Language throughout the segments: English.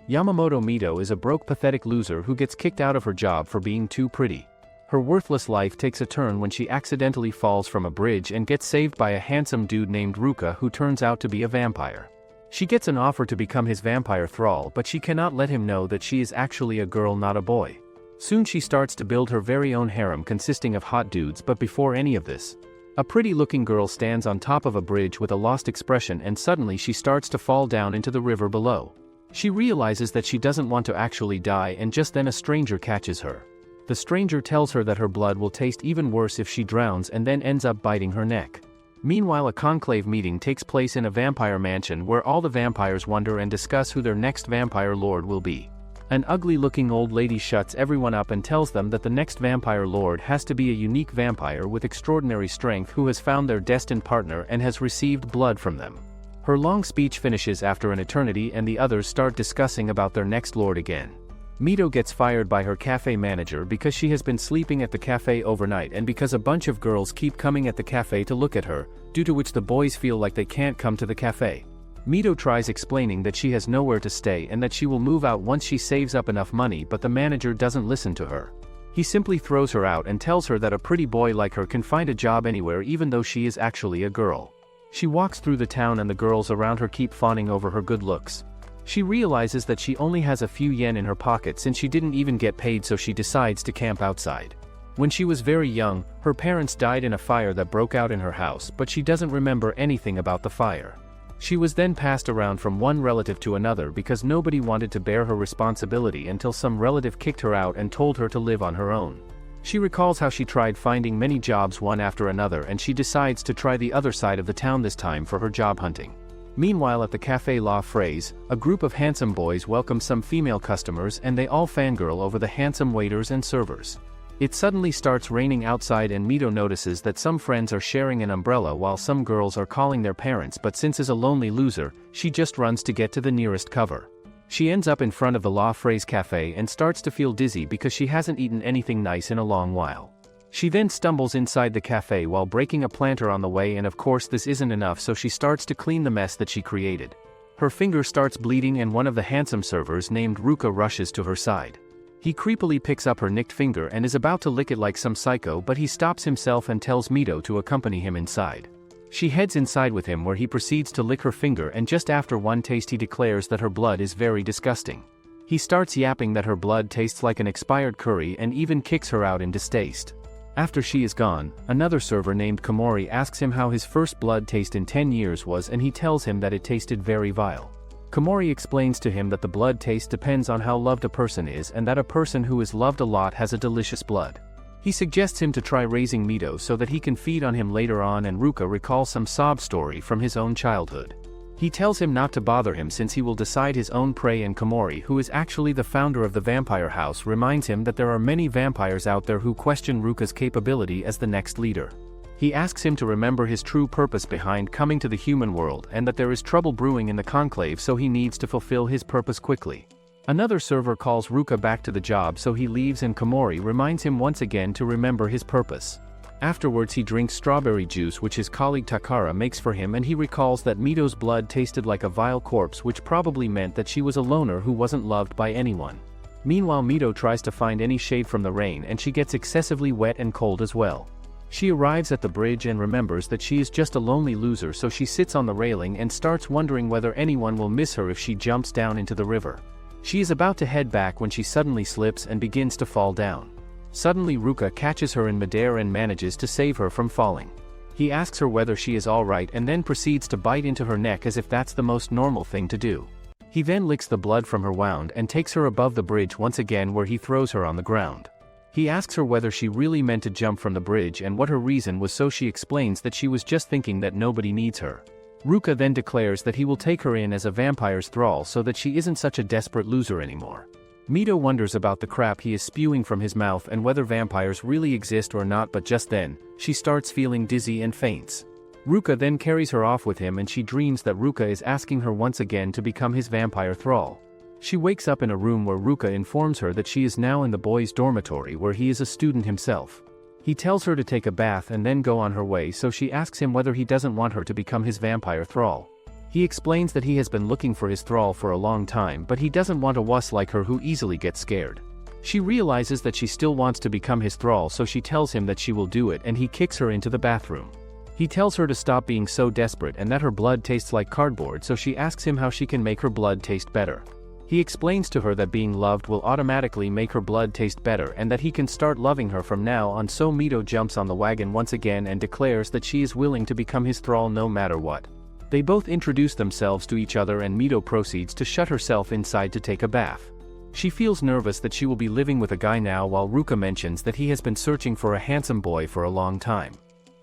Yamamoto Mito is a broke pathetic loser who gets kicked out of her job for being too pretty. Her worthless life takes a turn when she accidentally falls from a bridge and gets saved by a handsome dude named Ruka who turns out to be a vampire. She gets an offer to become his vampire thrall, but she cannot let him know that she is actually a girl, not a boy. Soon she starts to build her very own harem consisting of hot dudes, but before any of this, a pretty-looking girl stands on top of a bridge with a lost expression, and suddenly she starts to fall down into the river below. She realizes that she doesn't want to actually die, and just then a stranger catches her. The stranger tells her that her blood will taste even worse if she drowns, and then ends up biting her neck. Meanwhile, a conclave meeting takes place in a vampire mansion where all the vampires wonder and discuss who their next vampire lord will be. An ugly-looking old lady shuts everyone up and tells them that the next vampire lord has to be a unique vampire with extraordinary strength who has found their destined partner and has received blood from them. Her long speech finishes after an eternity, and the others start discussing about their next lord again. Mito gets fired by her cafe manager because she has been sleeping at the cafe overnight, and because a bunch of girls keep coming at the cafe to look at her, due to which the boys feel like they can't come to the cafe. Mito tries explaining that she has nowhere to stay and that she will move out once she saves up enough money, but the manager doesn't listen to her. He simply throws her out and tells her that a pretty boy like her can find a job anywhere even though she is actually a girl. She walks through the town and the girls around her keep fawning over her good looks. She realizes that she only has a few yen in her pocket since she didn't even get paid, so she decides to camp outside. When she was very young, her parents died in a fire that broke out in her house, but she doesn't remember anything about the fire. She was then passed around from one relative to another because nobody wanted to bear her responsibility until some relative kicked her out and told her to live on her own. She recalls how she tried finding many jobs one after another, and she decides to try the other side of the town this time for her job hunting. Meanwhile, at the Café La Fraise, a group of handsome boys welcome some female customers and they all fangirl over the handsome waiters and servers. It suddenly starts raining outside and Mito notices that some friends are sharing an umbrella while some girls are calling their parents, but since is a lonely loser, she just runs to get to the nearest cover. She ends up in front of the La Fraise Café and starts to feel dizzy because she hasn't eaten anything nice in a long while. She then stumbles inside the cafe while breaking a planter on the way, and of course this isn't enough, so she starts to clean the mess that she created. Her finger starts bleeding and one of the handsome servers named Ruka rushes to her side. He creepily picks up her nicked finger and is about to lick it like some psycho, but he stops himself and tells Mito to accompany him inside. She heads inside with him where he proceeds to lick her finger, and just after one taste he declares that her blood is very disgusting. He starts yapping that her blood tastes like an expired curry and even kicks her out in distaste. After she is gone, another server named Komori asks him how his first blood taste in 10 years was, and he tells him that it tasted very vile. Komori explains to him that the blood taste depends on how loved a person is, and that a person who is loved a lot has a delicious blood. He suggests him to try raising Mito so that he can feed on him later on, and Ruka recalls some sob story from his own childhood. He tells him not to bother him since he will decide his own prey, and Komori, who is actually the founder of the vampire house, reminds him that there are many vampires out there who question Ruka's capability as the next leader. He asks him to remember his true purpose behind coming to the human world and that there is trouble brewing in the conclave, so he needs to fulfill his purpose quickly. Another server calls Ruka back to the job, so he leaves and Komori reminds him once again to remember his purpose. Afterwards he drinks strawberry juice which his colleague Takara makes for him, and he recalls that Mito's blood tasted like a vile corpse, which probably meant that she was a loner who wasn't loved by anyone. Meanwhile, Mito tries to find any shade from the rain and she gets excessively wet and cold as well. She arrives at the bridge and remembers that she is just a lonely loser, so she sits on the railing and starts wondering whether anyone will miss her if she jumps down into the river. She is about to head back when she suddenly slips and begins to fall down. Suddenly Ruka catches her in midair and manages to save her from falling. He asks her whether she is alright and then proceeds to bite into her neck as if that's the most normal thing to do. He then licks the blood from her wound and takes her above the bridge once again, where he throws her on the ground. He asks her whether she really meant to jump from the bridge and what her reason was, so she explains that she was just thinking that nobody needs her. Ruka then declares that he will take her in as a vampire's thrall so that she isn't such a desperate loser anymore. Mito wonders about the crap he is spewing from his mouth and whether vampires really exist or not, but just then, she starts feeling dizzy and faints. Ruka then carries her off with him and she dreams that Ruka is asking her once again to become his vampire thrall. She wakes up in a room where Ruka informs her that she is now in the boys' dormitory where he is a student himself. He tells her to take a bath and then go on her way, so she asks him whether he doesn't want her to become his vampire thrall. He explains that he has been looking for his thrall for a long time, but he doesn't want a wuss like her who easily gets scared. She realizes that she still wants to become his thrall, so she tells him that she will do it, and he kicks her into the bathroom. He tells her to stop being so desperate and that her blood tastes like cardboard, so she asks him how she can make her blood taste better. He explains to her that being loved will automatically make her blood taste better and that he can start loving her from now on, so Mito jumps on the wagon once again and declares that she is willing to become his thrall no matter what. They both introduce themselves to each other and Mito proceeds to shut herself inside to take a bath. She feels nervous that she will be living with a guy now, while Ruka mentions that he has been searching for a handsome boy for a long time.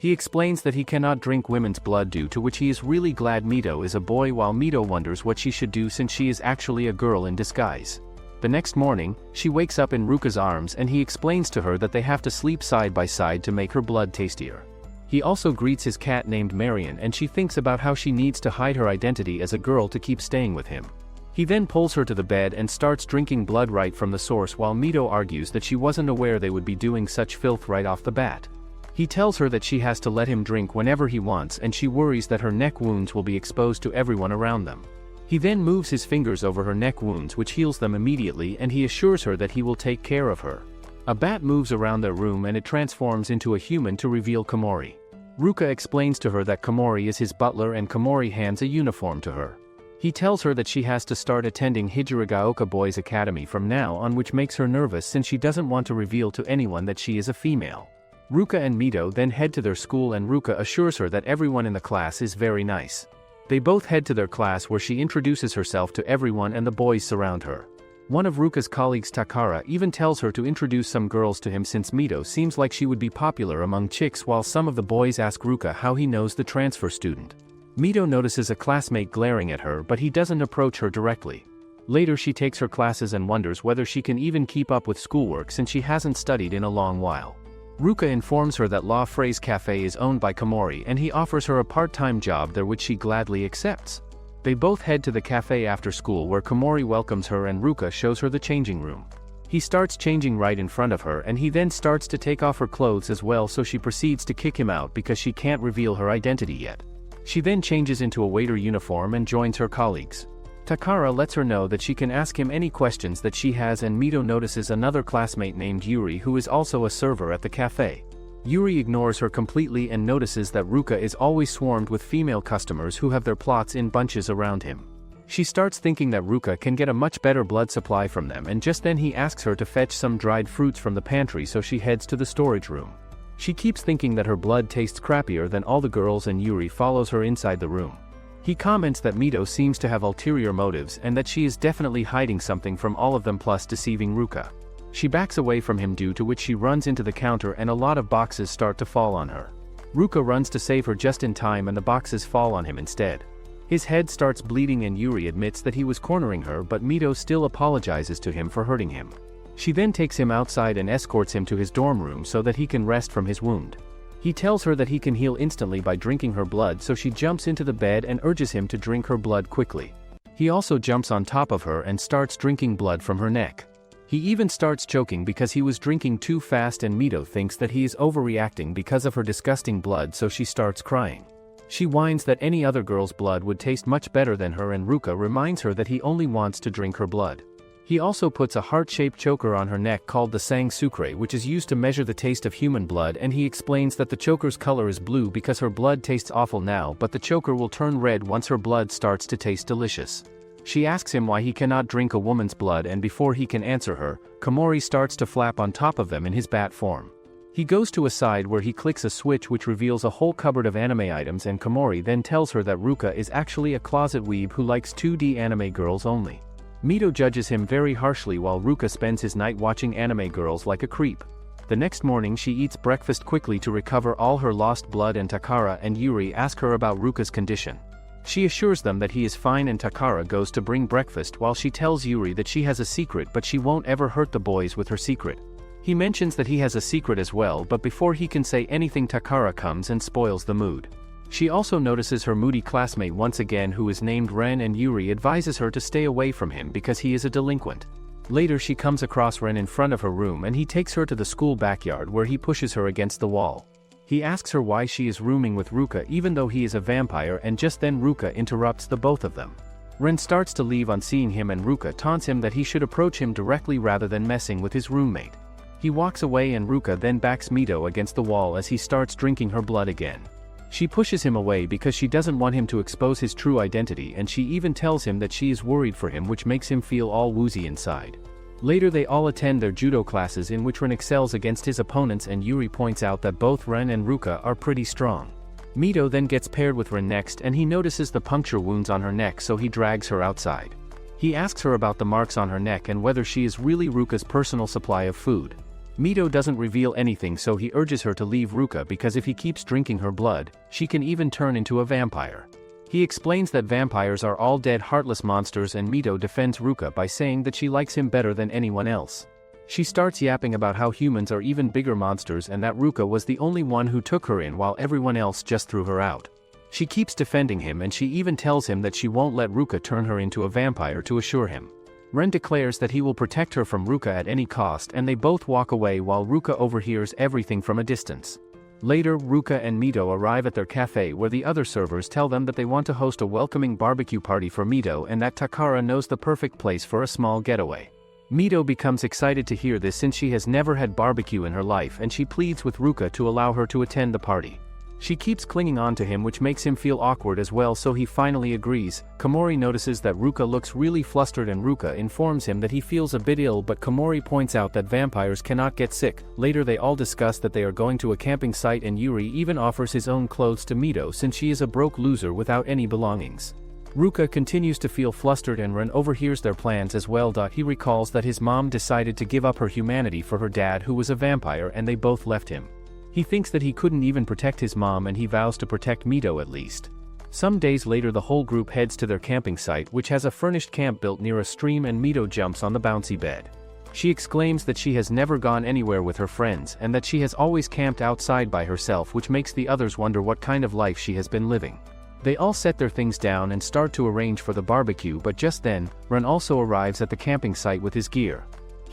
He explains that he cannot drink women's blood, due to which he is really glad Mito is a boy, while Mito wonders what she should do since she is actually a girl in disguise. The next morning, she wakes up in Ruka's arms and he explains to her that they have to sleep side by side to make her blood tastier. He also greets his cat named Marion and she thinks about how she needs to hide her identity as a girl to keep staying with him. He then pulls her to the bed and starts drinking blood right from the source, while Mito argues that she wasn't aware they would be doing such filth right off the bat. He tells her that she has to let him drink whenever he wants, and she worries that her neck wounds will be exposed to everyone around them. He then moves his fingers over her neck wounds, which heals them immediately, and he assures her that he will take care of her. A bat moves around their room and it transforms into a human to reveal Komori. Ruka explains to her that Komori is his butler and Komori hands a uniform to her. He tells her that she has to start attending Hijirigaoka Boys Academy from now on, which makes her nervous since she doesn't want to reveal to anyone that she is a female. Ruka and Mito then head to their school and Ruka assures her that everyone in the class is very nice. They both head to their class where she introduces herself to everyone and the boys surround her. One of Ruka's colleagues, Takara, even tells her to introduce some girls to him since Mito seems like she would be popular among chicks, while some of the boys ask Ruka how he knows the transfer student. Mito notices a classmate glaring at her, but he doesn't approach her directly. Later she takes her classes and wonders whether she can even keep up with schoolwork since she hasn't studied in a long while. Ruka informs her that La Phrase Cafe is owned by Komori and he offers her a part-time job there, which she gladly accepts. They both head to the cafe after school where Komori welcomes her and Ruka shows her the changing room. He starts changing right in front of her and he then starts to take off her clothes as well, so she proceeds to kick him out because she can't reveal her identity yet. She then changes into a waiter uniform and joins her colleagues. Takara lets her know that she can ask him any questions that she has, and Mito notices another classmate named Yuri who is also a server at the cafe. Yuri ignores her completely and notices that Ruka is always swarmed with female customers who have their plots in bunches around him. She starts thinking that Ruka can get a much better blood supply from them, and just then he asks her to fetch some dried fruits from the pantry, so she heads to the storage room. She keeps thinking that her blood tastes crappier than all the girls and Yuri follows her inside the room. He comments that Mito seems to have ulterior motives and that she is definitely hiding something from all of them, plus deceiving Ruka. She backs away from him, due to which she runs into the counter and a lot of boxes start to fall on her. Ruka runs to save her just in time and the boxes fall on him instead. His head starts bleeding and Yuri admits that he was cornering her, but Mito still apologizes to him for hurting him. She then takes him outside and escorts him to his dorm room so that he can rest from his wound. He tells her that he can heal instantly by drinking her blood, so she jumps into the bed and urges him to drink her blood quickly. He also jumps on top of her and starts drinking blood from her neck. He even starts choking because he was drinking too fast, and Mito thinks that he is overreacting because of her disgusting blood, so she starts crying. She whines that any other girl's blood would taste much better than her, and Ruka reminds her that he only wants to drink her blood. He also puts a heart-shaped choker on her neck called the sang sucre, which is used to measure the taste of human blood, and he explains that the choker's color is blue because her blood tastes awful now, but the choker will turn red once her blood starts to taste delicious. She asks him why he cannot drink a woman's blood, and before he can answer her, Komori starts to flap on top of them in his bat form. He goes to a side where he clicks a switch which reveals a whole cupboard of anime items, and Komori then tells her that Ruka is actually a closet weeb who likes 2D anime girls only. Mito judges him very harshly while Ruka spends his night watching anime girls like a creep. The next morning she eats breakfast quickly to recover all her lost blood, and Takara and Yuri ask her about Ruka's condition. She assures them that he is fine, and Takara goes to bring breakfast while she tells Yuri that she has a secret, but she won't ever hurt the boys with her secret. He mentions that he has a secret as well, but before he can say anything, Takara comes and spoils the mood. She also notices her moody classmate once again, who is named Ren, and Yuri advises her to stay away from him because he is a delinquent. Later she comes across Ren in front of her room and he takes her to the school backyard where he pushes her against the wall. He asks her why she is rooming with Ruka even though he is a vampire, and just then Ruka interrupts the both of them. Ren starts to leave on seeing him, and Ruka taunts him that he should approach him directly rather than messing with his roommate. He walks away and Ruka then backs Mito against the wall as he starts drinking her blood again. She pushes him away because she doesn't want him to expose his true identity, and she even tells him that she is worried for him, which makes him feel all woozy inside. Later they all attend their judo classes in which Ren excels against his opponents, and Yuri points out that both Ren and Ruka are pretty strong. Mito then gets paired with Ren next, and he notices the puncture wounds on her neck, so he drags her outside. He asks her about the marks on her neck and whether she is really Ruka's personal supply of food. Mito doesn't reveal anything, so he urges her to leave Ruka because if he keeps drinking her blood, she can even turn into a vampire. He explains that vampires are all dead, heartless monsters, and Mito defends Ruka by saying that she likes him better than anyone else. She starts yapping about how humans are even bigger monsters and that Ruka was the only one who took her in while everyone else just threw her out. She keeps defending him, and she even tells him that she won't let Ruka turn her into a vampire to assure him. Ren declares that he will protect her from Ruka at any cost, and they both walk away while Ruka overhears everything from a distance. Later, Ruka and Mito arrive at their cafe where the other servers tell them that they want to host a welcoming barbecue party for Mito and that Takara knows the perfect place for a small getaway. Mito becomes excited to hear this since she has never had barbecue in her life, and she pleads with Ruka to allow her to attend the party. She keeps clinging on to him, which makes him feel awkward as well, so he finally agrees. Komori notices that Ruka looks really flustered and Ruka informs him that he feels a bit ill, but Komori points out that vampires cannot get sick. Later they all discuss that they are going to a camping site, and Yuri even offers his own clothes to Mito since she is a broke loser without any belongings. Ruka continues to feel flustered and Ren overhears their plans as well. He recalls that his mom decided to give up her humanity for her dad who was a vampire, and they both left him. He thinks that he couldn't even protect his mom, and he vows to protect Mito at least. Some days later the whole group heads to their camping site, which has a furnished camp built near a stream, and Mito jumps on the bouncy bed. She exclaims that she has never gone anywhere with her friends and that she has always camped outside by herself, which makes the others wonder what kind of life she has been living. They all set their things down and start to arrange for the barbecue, but just then, Ren also arrives at the camping site with his gear.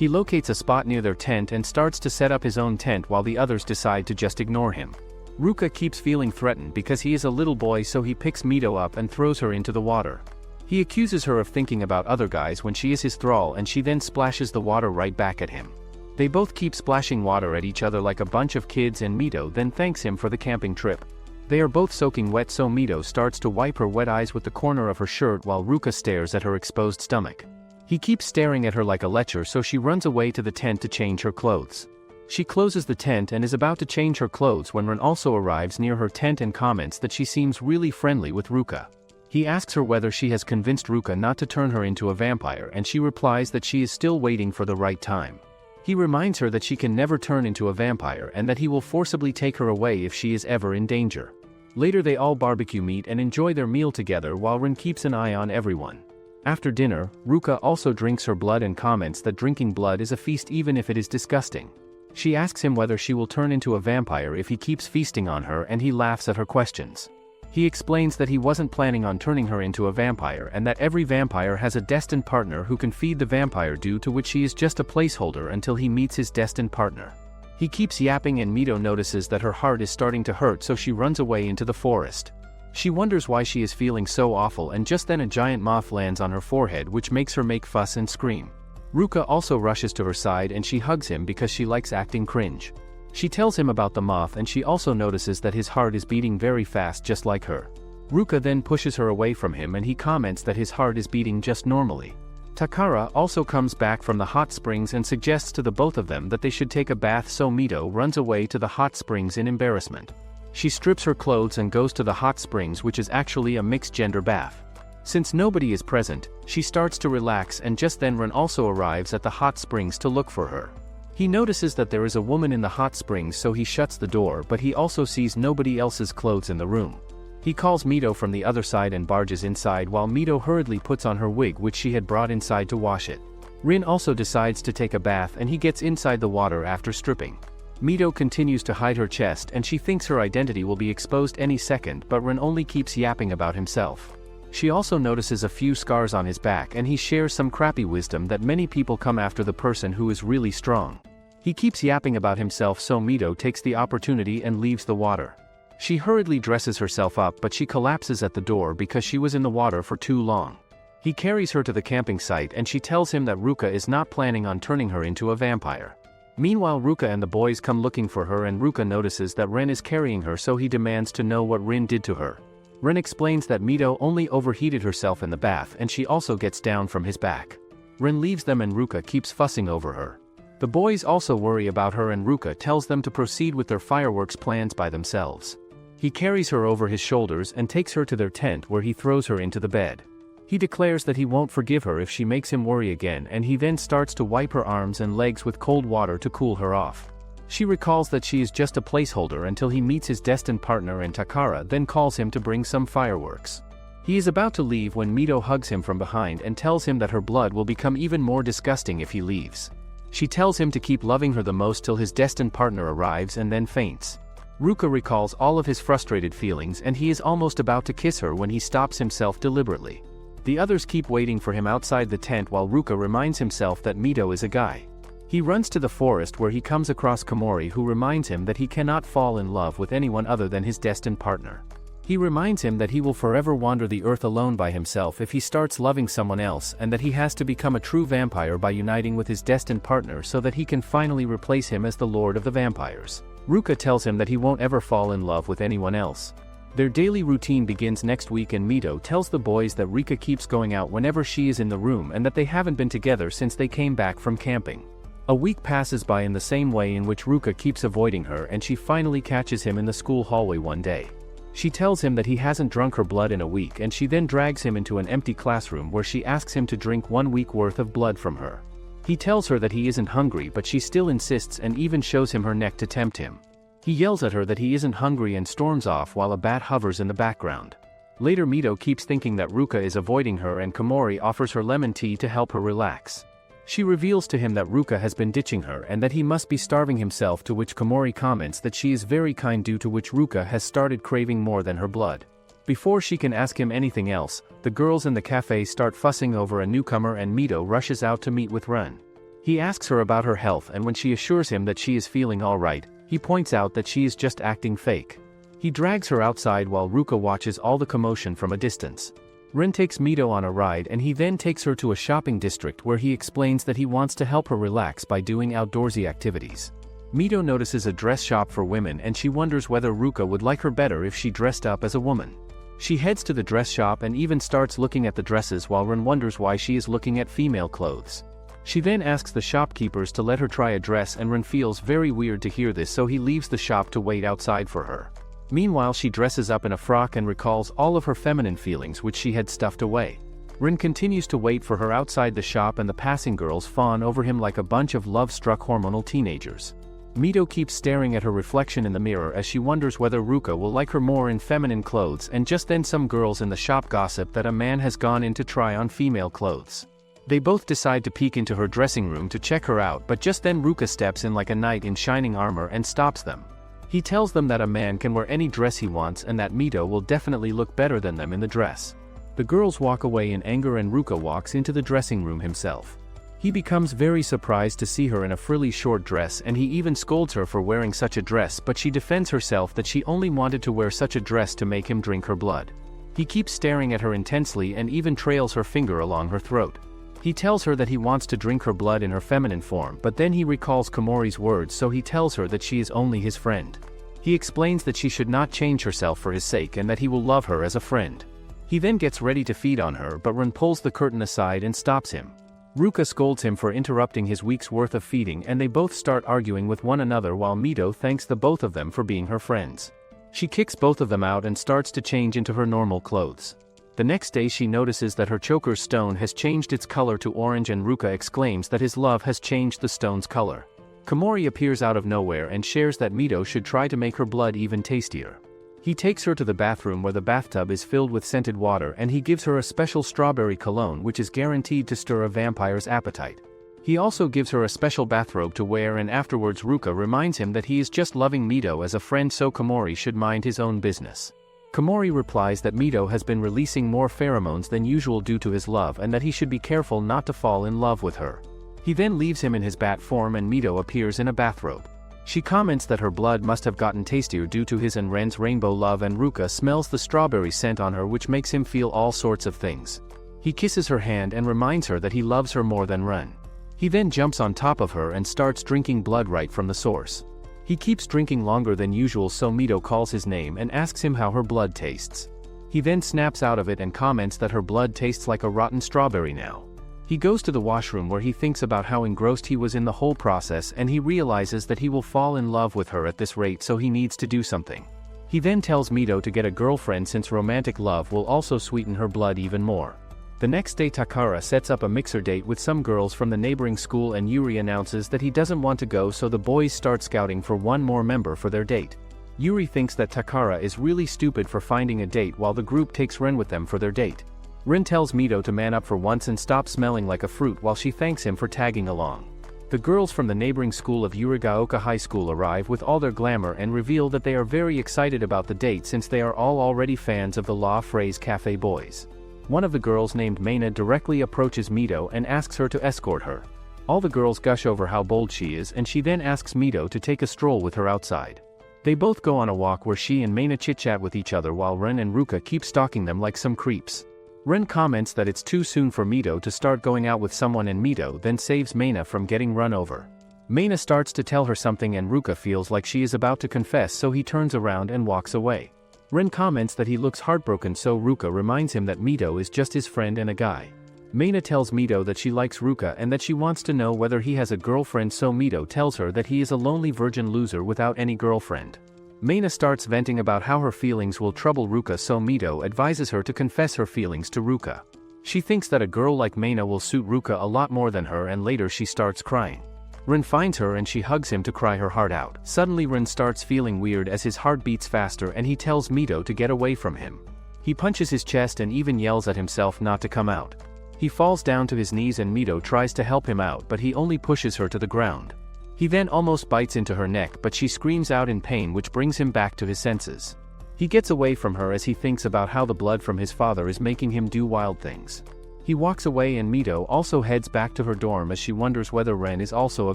He locates a spot near their tent and starts to set up his own tent while the others decide to just ignore him. Ruka keeps feeling threatened because he is a little boy, so he picks Mito up and throws her into the water. He accuses her of thinking about other guys when she is his thrall, and she then splashes the water right back at him. They both keep splashing water at each other like a bunch of kids, and Mito then thanks him for the camping trip. They are both soaking wet, so Mito starts to wipe her wet eyes with the corner of her shirt while Ruka stares at her exposed stomach. He keeps staring at her like a lecher, so she runs away to the tent to change her clothes. She closes the tent and is about to change her clothes when Ren also arrives near her tent and comments that she seems really friendly with Ruka. He asks her whether she has convinced Ruka not to turn her into a vampire, and she replies that she is still waiting for the right time. He reminds her that she can never turn into a vampire and that he will forcibly take her away if she is ever in danger. Later they all barbecue meat and enjoy their meal together while Ren keeps an eye on everyone. After dinner, Ruka also drinks her blood and comments that drinking blood is a feast even if it is disgusting. She asks him whether she will turn into a vampire if he keeps feasting on her, and he laughs at her questions. He explains that he wasn't planning on turning her into a vampire and that every vampire has a destined partner who can feed the vampire, due to which she is just a placeholder until he meets his destined partner. He keeps yapping and Mito notices that her heart is starting to hurt, so she runs away into the forest. She wonders why she is feeling so awful, and just then a giant moth lands on her forehead, which makes her make fuss and scream. Ruka also rushes to her side and she hugs him because she likes acting cringe. She tells him about the moth, and she also notices that his heart is beating very fast just like her. Ruka then pushes her away from him and he comments that his heart is beating just normally. Takara also comes back from the hot springs and suggests to the both of them that they should take a bath, so Mito runs away to the hot springs in embarrassment. She strips her clothes and goes to the hot springs, which is actually a mixed-gender bath. Since nobody is present, she starts to relax, and just then Ren also arrives at the hot springs to look for her. He notices that there is a woman in the hot springs, so he shuts the door, but he also sees nobody else's clothes in the room. He calls Mito from the other side and barges inside while Mito hurriedly puts on her wig, which she had brought inside to wash it. Rin also decides to take a bath and he gets inside the water after stripping. Mito continues to hide her chest and she thinks her identity will be exposed any second, but Ren only keeps yapping about himself. She also notices a few scars on his back and he shares some crappy wisdom that many people come after the person who is really strong. He keeps yapping about himself, so Mito takes the opportunity and leaves the water. She hurriedly dresses herself up, but she collapses at the door because she was in the water for too long. He carries her to the camping site and she tells him that Ruka is not planning on turning her into a vampire. Meanwhile, Ruka and the boys come looking for her, and Ruka notices that Ren is carrying her, so he demands to know what Rin did to her. Ren explains that Mito only overheated herself in the bath and she also gets down from his back. Ren leaves them and Ruka keeps fussing over her. The boys also worry about her and Ruka tells them to proceed with their fireworks plans by themselves. He carries her over his shoulders and takes her to their tent, where he throws her into the bed. He declares that he won't forgive her if she makes him worry again, and he then starts to wipe her arms and legs with cold water to cool her off. She recalls that she is just a placeholder until he meets his destined partner, and Takara then calls him to bring some fireworks. He is about to leave when Mito hugs him from behind and tells him that her blood will become even more disgusting if he leaves. She tells him to keep loving her the most till his destined partner arrives and then faints. Ruka recalls all of his frustrated feelings and he is almost about to kiss her when he stops himself deliberately. The others keep waiting for him outside the tent while Ruka reminds himself that Mito is a guy. He runs to the forest where he comes across Komori, who reminds him that he cannot fall in love with anyone other than his destined partner. He reminds him that he will forever wander the earth alone by himself if he starts loving someone else, and that he has to become a true vampire by uniting with his destined partner so that he can finally replace him as the Lord of the Vampires. Ruka tells him that he won't ever fall in love with anyone else. Their daily routine begins next week, and Mito tells the boys that Rika keeps going out whenever she is in the room and that they haven't been together since they came back from camping. A week passes by in the same way in which Ruka keeps avoiding her, and she finally catches him in the school hallway one day. She tells him that he hasn't drunk her blood in a week, and she then drags him into an empty classroom where she asks him to drink 1 week worth of blood from her. He tells her that he isn't hungry, but she still insists and even shows him her neck to tempt him. He yells at her that he isn't hungry and storms off while a bat hovers in the background. Later, Mito keeps thinking that Ruka is avoiding her, and Komori offers her lemon tea to help her relax. She reveals to him that Ruka has been ditching her and that he must be starving himself, to which Komori comments that she is very kind, due to which Ruka has started craving more than her blood. Before she can ask him anything else, the girls in the cafe start fussing over a newcomer and Mito rushes out to meet with Ren. He asks her about her health, and when she assures him that she is feeling alright, he points out that she is just acting fake. He drags her outside while Ruka watches all the commotion from a distance. Ren takes Mito on a ride, and he then takes her to a shopping district where he explains that he wants to help her relax by doing outdoorsy activities. Mito notices a dress shop for women and she wonders whether Ruka would like her better if she dressed up as a woman. She heads to the dress shop and even starts looking at the dresses, while Ren wonders why she is looking at female clothes. She then asks the shopkeepers to let her try a dress, and Ren feels very weird to hear this, so he leaves the shop to wait outside for her. Meanwhile, she dresses up in a frock and recalls all of her feminine feelings which she had stuffed away. Ren continues to wait for her outside the shop, and the passing girls fawn over him like a bunch of love-struck hormonal teenagers. Mito keeps staring at her reflection in the mirror as she wonders whether Ruka will like her more in feminine clothes, and just then some girls in the shop gossip that a man has gone in to try on female clothes. They both decide to peek into her dressing room to check her out, but just then Ruka steps in like a knight in shining armor and stops them. He tells them that a man can wear any dress he wants and that Mito will definitely look better than them in the dress. The girls walk away in anger and Ruka walks into the dressing room himself. He becomes very surprised to see her in a frilly short dress, and he even scolds her for wearing such a dress, but she defends herself that she only wanted to wear such a dress to make him drink her blood. He keeps staring at her intensely and even trails her finger along her throat. He tells her that he wants to drink her blood in her feminine form, but then he recalls Komori's words, so he tells her that she is only his friend. He explains that she should not change herself for his sake and that he will love her as a friend. He then gets ready to feed on her, but Ren pulls the curtain aside and stops him. Ruka scolds him for interrupting his week's worth of feeding, and they both start arguing with one another while Mito thanks the both of them for being her friends. She kicks both of them out and starts to change into her normal clothes. The next day she notices that her choker's stone has changed its color to orange, and Ruka exclaims that his love has changed the stone's color. Komori appears out of nowhere and shares that Mito should try to make her blood even tastier. He takes her to the bathroom where the bathtub is filled with scented water, and he gives her a special strawberry cologne which is guaranteed to stir a vampire's appetite. He also gives her a special bathrobe to wear, and afterwards Ruka reminds him that he is just loving Mito as a friend, so Komori should mind his own business. Komori replies that Mito has been releasing more pheromones than usual due to his love, and that he should be careful not to fall in love with her. He then leaves him in his bat form and Mito appears in a bathrobe. She comments that her blood must have gotten tastier due to his and Ren's rainbow love, and Ruka smells the strawberry scent on her, which makes him feel all sorts of things. He kisses her hand and reminds her that he loves her more than Ren. He then jumps on top of her and starts drinking blood right from the source. He keeps drinking longer than usual, so Mito calls his name and asks him how her blood tastes. He then snaps out of it and comments that her blood tastes like a rotten strawberry now. He goes to the washroom where he thinks about how engrossed he was in the whole process, and he realizes that he will fall in love with her at this rate, so he needs to do something. He then tells Mito to get a girlfriend since romantic love will also sweeten her blood even more. The next day Takara sets up a mixer date with some girls from the neighboring school, and Yuri announces that he doesn't want to go, so the boys start scouting for one more member for their date. Yuri thinks that Takara is really stupid for finding a date while the group takes Ren with them for their date. Ren tells Mito to man up for once and stop smelling like a fruit while she thanks him for tagging along. The girls from the neighboring school of Yurigaoka High School arrive with all their glamour and reveal that they are very excited about the date since they are all already fans of the La Phrase Cafe boys. One of the girls named Maina directly approaches Mito and asks her to escort her. All the girls gush over how bold she is, and she then asks Mito to take a stroll with her outside. They both go on a walk where she and Maina chit-chat with each other while Ren and Ruka keep stalking them like some creeps. Ren comments that it's too soon for Mito to start going out with someone, and Mito then saves Maina from getting run over. Maina starts to tell her something and Ruka feels like she is about to confess, so he turns around and walks away. Ren comments that he looks heartbroken, so Ruka reminds him that Mito is just his friend and a guy. Maina tells Mito that she likes Ruka and that she wants to know whether he has a girlfriend, so Mito tells her that he is a lonely virgin loser without any girlfriend. Maina starts venting about how her feelings will trouble Ruka, so Mito advises her to confess her feelings to Ruka. She thinks that a girl like Maina will suit Ruka a lot more than her, and later she starts crying. Ren finds her and she hugs him to cry her heart out. Suddenly Ren starts feeling weird as his heart beats faster, and he tells Mito to get away from him. He punches his chest and even yells at himself not to come out. He falls down to his knees and Mito tries to help him out, but he only pushes her to the ground. He then almost bites into her neck, but she screams out in pain, which brings him back to his senses. He gets away from her as he thinks about how the blood from his father is making him do wild things. He walks away and Mito also heads back to her dorm as she wonders whether Ren is also a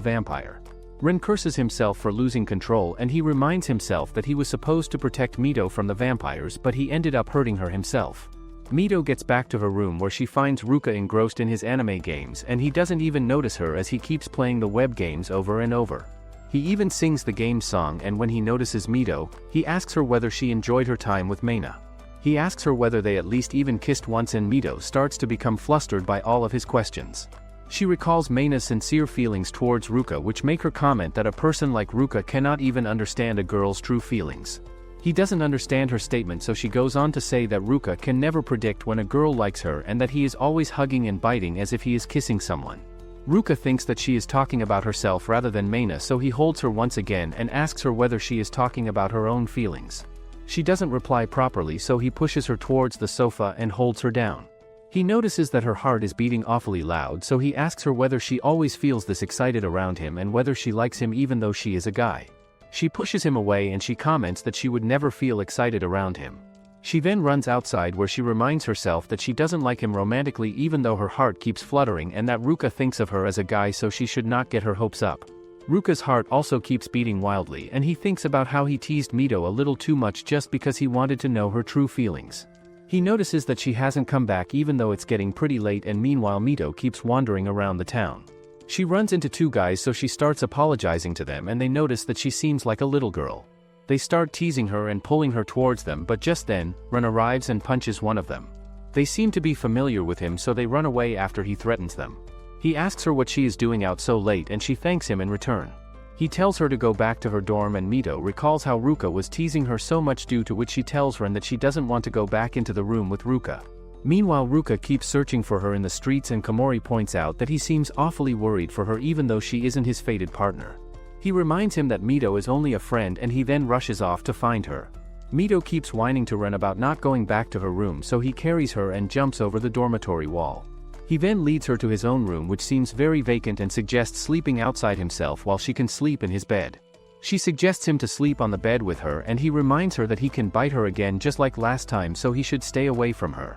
vampire. Ren curses himself for losing control, and he reminds himself that he was supposed to protect Mito from the vampires, but he ended up hurting her himself. Mito gets back to her room where she finds Ruka engrossed in his anime games, and he doesn't even notice her as he keeps playing the web games over and over. He even sings the game song, and when he notices Mito, he asks her whether she enjoyed her time with Maina. He asks her whether they at least even kissed once, and Mito starts to become flustered by all of his questions. She recalls Maina's sincere feelings towards Ruka, which make her comment that a person like Ruka cannot even understand a girl's true feelings. He doesn't understand her statement, so she goes on to say that Ruka can never predict when a girl likes her and that he is always hugging and biting as if he is kissing someone. Ruka thinks that she is talking about herself rather than Maina, so he holds her once again and asks her whether she is talking about her own feelings. She doesn't reply properly, so he pushes her towards the sofa and holds her down. He notices that her heart is beating awfully loud, so he asks her whether she always feels this excited around him and whether she likes him even though she is a guy. She pushes him away and she comments that she would never feel excited around him. She then runs outside where she reminds herself that she doesn't like him romantically even though her heart keeps fluttering, and that Ruka thinks of her as a guy, so she should not get her hopes up. Ruka's heart also keeps beating wildly, and he thinks about how he teased Mito a little too much just because he wanted to know her true feelings. He notices that she hasn't come back even though it's getting pretty late, and meanwhile Mito keeps wandering around the town. She runs into two guys, so she starts apologizing to them, and they notice that she seems like a little girl. They start teasing her and pulling her towards them, but just then, Ren arrives and punches one of them. They seem to be familiar with him, so they run away after he threatens them. He asks her what she is doing out so late, and she thanks him in return. He tells her to go back to her dorm, and Mito recalls how Ruka was teasing her so much, due to which she tells Ren that she doesn't want to go back into the room with Ruka. Meanwhile, Ruka keeps searching for her in the streets, and Komori points out that he seems awfully worried for her even though she isn't his fated partner. He reminds him that Mito is only a friend, and he then rushes off to find her. Mito keeps whining to Ren about not going back to her room, so he carries her and jumps over the dormitory wall. He then leads her to his own room, which seems very vacant, and suggests sleeping outside himself while she can sleep in his bed. She suggests him to sleep on the bed with her, and he reminds her that he can bite her again just like last time, so he should stay away from her.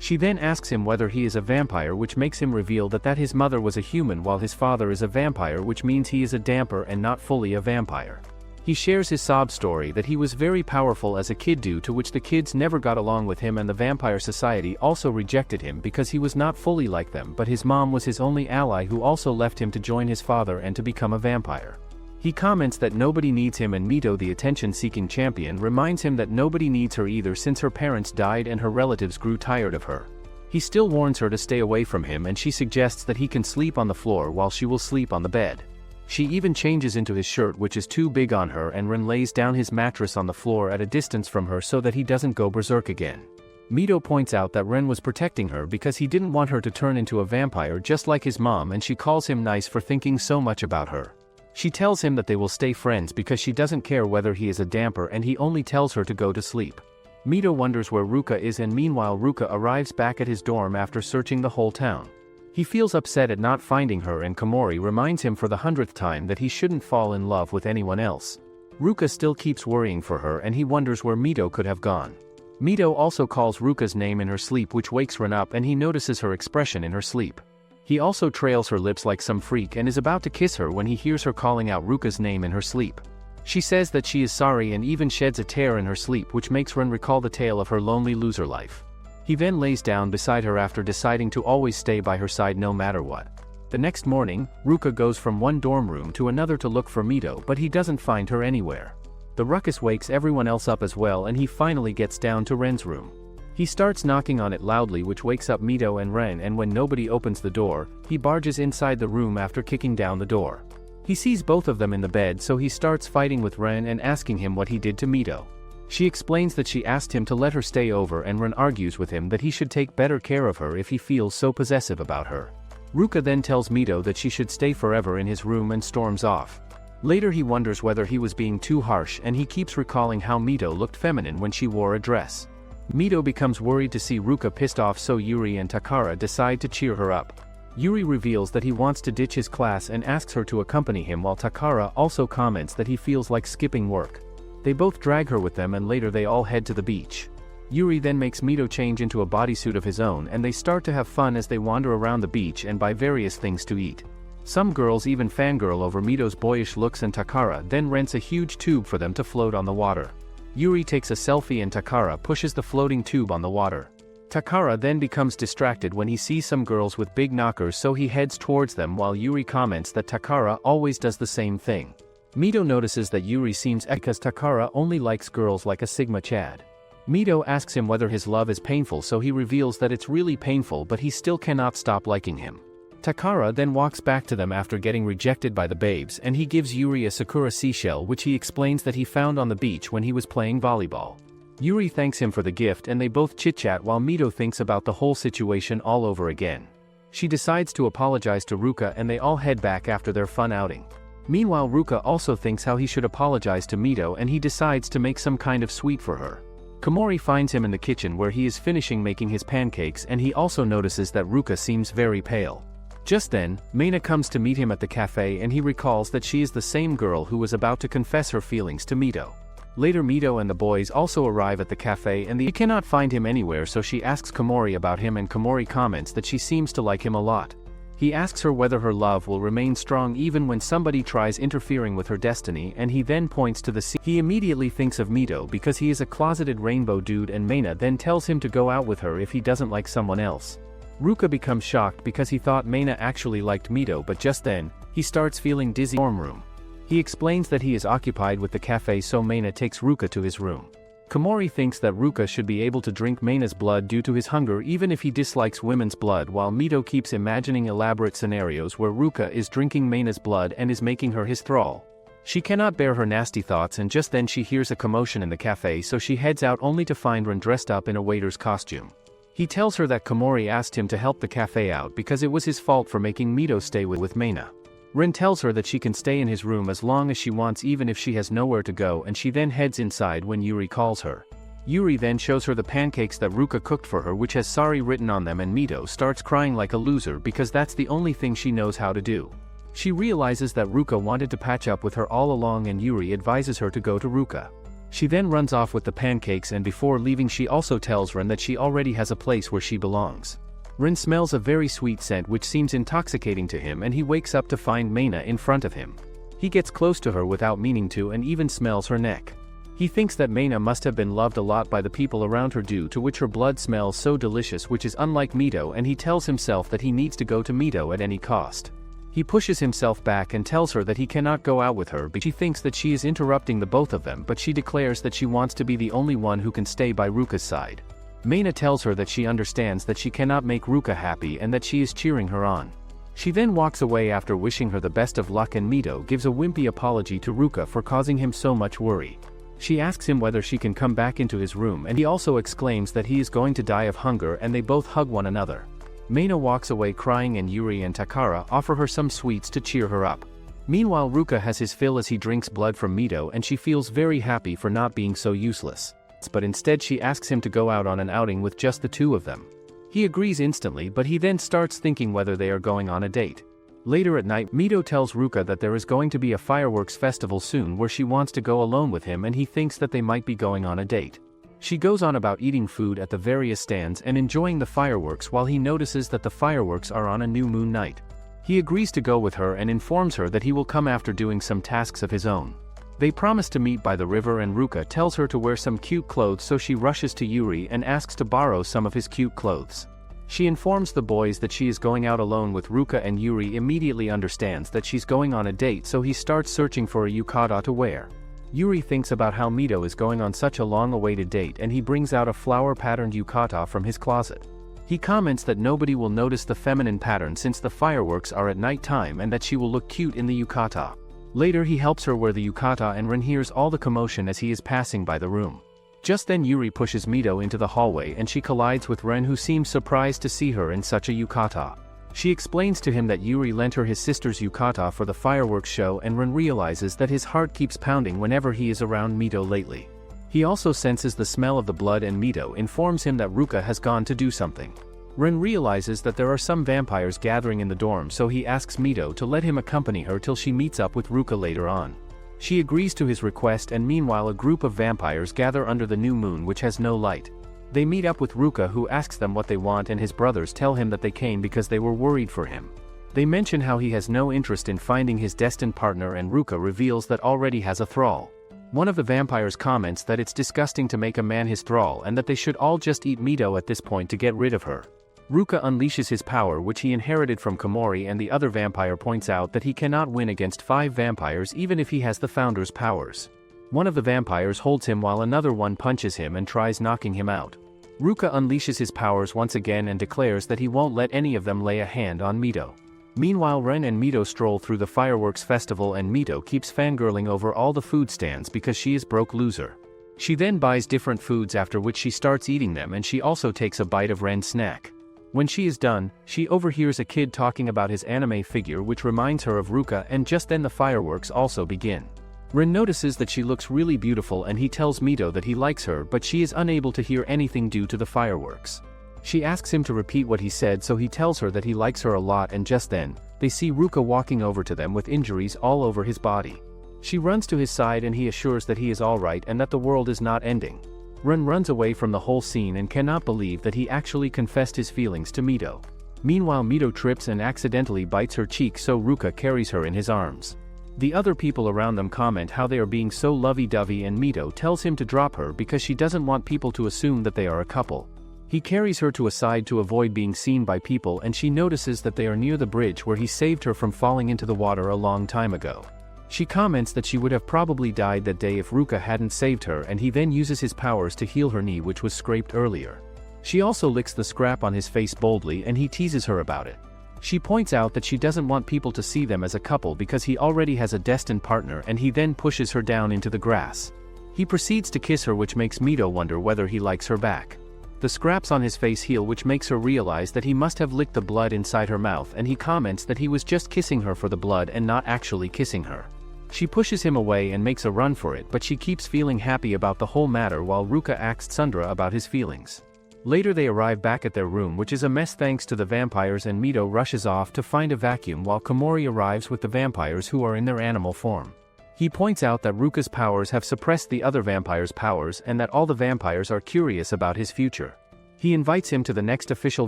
She then asks him whether he is a vampire, which makes him reveal that his mother was a human while his father is a vampire, which means he is a damper and not fully a vampire. He shares his sob story that he was very powerful as a kid, due to which the kids never got along with him and the vampire society also rejected him because he was not fully like them, but his mom was his only ally who also left him to join his father and to become a vampire. He comments that nobody needs him, and Mito, the attention-seeking champion, reminds him that nobody needs her either since her parents died and her relatives grew tired of her. He still warns her to stay away from him, and she suggests that he can sleep on the floor while she will sleep on the bed. She even changes into his shirt, which is too big on her, and Ren lays down his mattress on the floor at a distance from her so that he doesn't go berserk again. Mito points out that Ren was protecting her because he didn't want her to turn into a vampire just like his mom, and she calls him nice for thinking so much about her. She tells him that they will stay friends because she doesn't care whether he is a damper, and he only tells her to go to sleep. Mito wonders where Ruka is, and meanwhile Ruka arrives back at his dorm after searching the whole town. He feels upset at not finding her, and Komori reminds him for the 100th time that he shouldn't fall in love with anyone else. Ruka still keeps worrying for her, and he wonders where Mito could have gone. Mito also calls Ruka's name in her sleep, which wakes Ren up, and he notices her expression in her sleep. He also trails her lips like some freak and is about to kiss her when he hears her calling out Ruka's name in her sleep. She says that she is sorry and even sheds a tear in her sleep, which makes Ren recall the tale of her lonely loser life. He then lays down beside her after deciding to always stay by her side no matter what. The next morning, Ruka goes from one dorm room to another to look for Mito, but he doesn't find her anywhere. The ruckus wakes everyone else up as well, and he finally gets down to Ren's room. He starts knocking on it loudly, which wakes up Mito and Ren, and when nobody opens the door, he barges inside the room after kicking down the door. He sees both of them in the bed, so he starts fighting with Ren and asking him what he did to Mito. She explains that she asked him to let her stay over, and Ren argues with him that he should take better care of her if he feels so possessive about her. Ruka then tells Mito that she should stay forever in his room and storms off. Later he wonders whether he was being too harsh, and he keeps recalling how Mito looked feminine when she wore a dress. Mito becomes worried to see Ruka pissed off, so Yuri and Takara decide to cheer her up. Yuri reveals that he wants to ditch his class and asks her to accompany him, while Takara also comments that he feels like skipping work. They both drag her with them, and later they all head to the beach. Yuri then makes Mito change into a bodysuit of his own, and they start to have fun as they wander around the beach and buy various things to eat. Some girls even fangirl over Mito's boyish looks, and Takara then rents a huge tube for them to float on the water. Yuri takes a selfie and Takara pushes the floating tube on the water. Takara then becomes distracted when he sees some girls with big knockers, so he heads towards them, while Yuri comments that Takara always does the same thing. Mito notices that Yuri seems because Takara only likes girls like a Sigma Chad. Mito asks him whether his love is painful, so he reveals that it's really painful, but he still cannot stop liking him. Takara then walks back to them after getting rejected by the babes, and he gives Yuri a sakura seashell, which he explains that he found on the beach when he was playing volleyball. Yuri thanks him for the gift, and they both chit-chat while Mito thinks about the whole situation all over again. She decides to apologize to Ruka, and they all head back after their fun outing. Meanwhile, Ruka also thinks how he should apologize to Mito, and he decides to make some kind of sweet for her. Komori finds him in the kitchen where he is finishing making his pancakes, and he also notices that Ruka seems very pale. Just then, Meina comes to meet him at the cafe, and he recalls that she is the same girl who was about to confess her feelings to Mito. Later, Mito and the boys also arrive at the cafe, and they cannot find him anywhere, so she asks Komori about him, and Komori comments that she seems to like him a lot. He asks her whether her love will remain strong even when somebody tries interfering with her destiny, and he then points to the sea. He immediately thinks of Mito because he is a closeted rainbow dude, and Meina then tells him to go out with her if he doesn't like someone else. Ruka becomes shocked because he thought Meina actually liked Mito, but just then, he starts feeling dizzy in the dorm room. He explains that he is occupied with the cafe, so Meina takes Ruka to his room. Komori thinks that Ruka should be able to drink Meina's blood due to his hunger even if he dislikes women's blood, while Mito keeps imagining elaborate scenarios where Ruka is drinking Meina's blood and is making her his thrall. She cannot bear her nasty thoughts, and just then she hears a commotion in the cafe, so she heads out only to find Ren dressed up in a waiter's costume. He tells her that Komori asked him to help the cafe out because it was his fault for making Mito stay with Meina. Ren tells her that she can stay in his room as long as she wants even if she has nowhere to go, and she then heads inside when Yuri calls her. Yuri then shows her the pancakes that Ruka cooked for her, which has sorry written on them, and Mito starts crying like a loser because that's the only thing she knows how to do. She realizes that Ruka wanted to patch up with her all along, and Yuri advises her to go to Ruka. She then runs off with the pancakes, and before leaving she also tells Ren that she already has a place where she belongs. Ren smells a very sweet scent which seems intoxicating to him, and he wakes up to find Meina in front of him. He gets close to her without meaning to and even smells her neck. He thinks that Meina must have been loved a lot by the people around her, due to which her blood smells so delicious, which is unlike Mito, and he tells himself that he needs to go to Mito at any cost. He pushes himself back and tells her that he cannot go out with her because she thinks that she is interrupting the both of them, but she declares that she wants to be the only one who can stay by Ruka's side. Meina tells her that she understands that she cannot make Ruka happy and that she is cheering her on. She then walks away after wishing her the best of luck, and Mito gives a wimpy apology to Ruka for causing him so much worry. She asks him whether she can come back into his room, and he also exclaims that he is going to die of hunger, and they both hug one another. Meina walks away crying, and Yuri and Takara offer her some sweets to cheer her up. Meanwhile, Ruka has his fill as he drinks blood from Mito, and she feels very happy for not being so useless. But instead she asks him to go out on an outing with just the two of them. He agrees instantly, but he then starts thinking whether they are going on a date. Later at night, Mito tells Ruka that there is going to be a fireworks festival soon where she wants to go alone with him, and he thinks that they might be going on a date. She goes on about eating food at the various stands and enjoying the fireworks, while he notices that the fireworks are on a new moon night. He agrees to go with her and informs her that he will come after doing some tasks of his own. They promise to meet by the river, and Ruka tells her to wear some cute clothes, so she rushes to Yuri and asks to borrow some of his cute clothes. She informs the boys that she is going out alone with Ruka, and Yuri immediately understands that she's going on a date, so he starts searching for a yukata to wear. Yuri thinks about how Mito is going on such a long-awaited date, and he brings out a flower-patterned yukata from his closet. He comments that nobody will notice the feminine pattern since the fireworks are at night time, and that she will look cute in the yukata. Later he helps her wear the yukata, and Ren hears all the commotion as he is passing by the room. Just then Yuri pushes Mito into the hallway, and she collides with Ren, who seems surprised to see her in such a yukata. She explains to him that Yuri lent her his sister's yukata for the fireworks show, and Ren realizes that his heart keeps pounding whenever he is around Mito lately. He also senses the smell of the blood, and Mito informs him that Ruka has gone to do something. Ren realizes that there are some vampires gathering in the dorm, so he asks Mito to let him accompany her till she meets up with Ruka later on. She agrees to his request, and meanwhile a group of vampires gather under the new moon which has no light. They meet up with Ruka, who asks them what they want, and his brothers tell him that they came because they were worried for him. They mention how he has no interest in finding his destined partner, and Ruka reveals that already has a thrall. One of the vampires comments that it's disgusting to make a man his thrall, and that they should all just eat Mito at this point to get rid of her. Ruka unleashes his power, which he inherited from Komori, and the other vampire points out that he cannot win against 5 vampires even if he has the founder's powers. One of the vampires holds him while another one punches him and tries knocking him out. Ruka unleashes his powers once again and declares that he won't let any of them lay a hand on Mito. Meanwhile, Ren and Mito stroll through the fireworks festival, and Mito keeps fangirling over all the food stands because she is broke loser. She then buys different foods, after which she starts eating them, and she also takes a bite of Ren's snack. When she is done, she overhears a kid talking about his anime figure, which reminds her of Ruka, and just then the fireworks also begin. Ren notices that she looks really beautiful, and he tells Mito that he likes her, but she is unable to hear anything due to the fireworks. She asks him to repeat what he said, so he tells her that he likes her a lot, and just then, they see Ruka walking over to them with injuries all over his body. She runs to his side, and he assures that he is alright and that the world is not ending. Ren runs away from the whole scene and cannot believe that he actually confessed his feelings to Mito. Meanwhile, Mito trips and accidentally bites her cheek, so Ruka carries her in his arms. The other people around them comment how they are being so lovey-dovey, and Mito tells him to drop her because she doesn't want people to assume that they are a couple. He carries her to a side to avoid being seen by people, and she notices that they are near the bridge where he saved her from falling into the water a long time ago. She comments that she would have probably died that day if Ruka hadn't saved her, and he then uses his powers to heal her knee, which was scraped earlier. She also licks the scrap on his face boldly, and he teases her about it. She points out that she doesn't want people to see them as a couple because he already has a destined partner, and he then pushes her down into the grass. He proceeds to kiss her, which makes Mito wonder whether he likes her back. The scraps on his face heal, which makes her realize that he must have licked the blood inside her mouth, and he comments that he was just kissing her for the blood and not actually kissing her. She pushes him away and makes a run for it, but she keeps feeling happy about the whole matter while Ruka asks Sundra about his feelings. Later they arrive back at their room, which is a mess thanks to the vampires, and Mito rushes off to find a vacuum while Komori arrives with the vampires, who are in their animal form. He points out that Ruka's powers have suppressed the other vampire's powers and that all the vampires are curious about his future. He invites him to the next official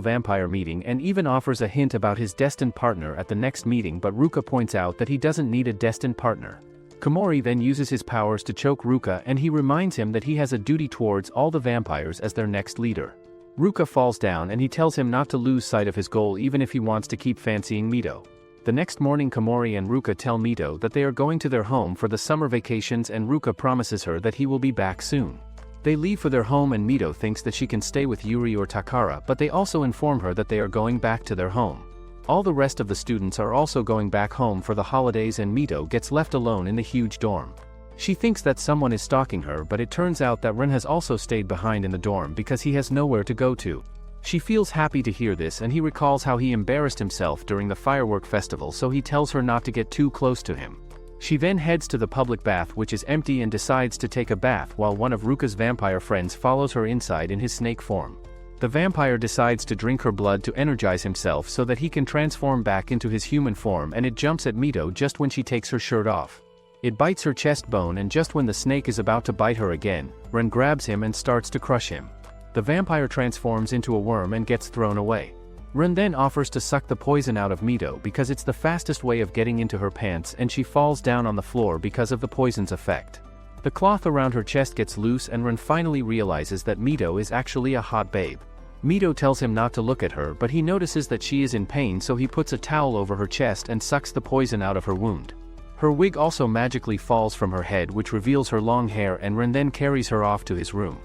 vampire meeting and even offers a hint about his destined partner at the next meeting, but Ruka points out that he doesn't need a destined partner. Komori then uses his powers to choke Ruka, and he reminds him that he has a duty towards all the vampires as their next leader. Ruka falls down and he tells him not to lose sight of his goal even if he wants to keep fancying Mito. The next morning Komori and Ruka tell Mito that they are going to their home for the summer vacations, and Ruka promises her that he will be back soon. They leave for their home and Mito thinks that she can stay with Yuri or Takara, but they also inform her that they are going back to their home. All the rest of the students are also going back home for the holidays, and Mito gets left alone in the huge dorm. She thinks that someone is stalking her, but it turns out that Ren has also stayed behind in the dorm because he has nowhere to go to. She feels happy to hear this, and he recalls how he embarrassed himself during the firework festival, so he tells her not to get too close to him. She then heads to the public bath, which is empty, and decides to take a bath while one of Ruka's vampire friends follows her inside in his snake form. The vampire decides to drink her blood to energize himself so that he can transform back into his human form, and it jumps at Mito just when she takes her shirt off. It bites her chest bone, and just when the snake is about to bite her again, Ren grabs him and starts to crush him. The vampire transforms into a worm and gets thrown away. Ren then offers to suck the poison out of Mito because it's the fastest way of getting into her pants, and she falls down on the floor because of the poison's effect. The cloth around her chest gets loose, and Ren finally realizes that Mito is actually a hot babe. Mito tells him not to look at her, but he notices that she is in pain, so he puts a towel over her chest and sucks the poison out of her wound. Her wig also magically falls from her head, which reveals her long hair, and Ren then carries her off to his room.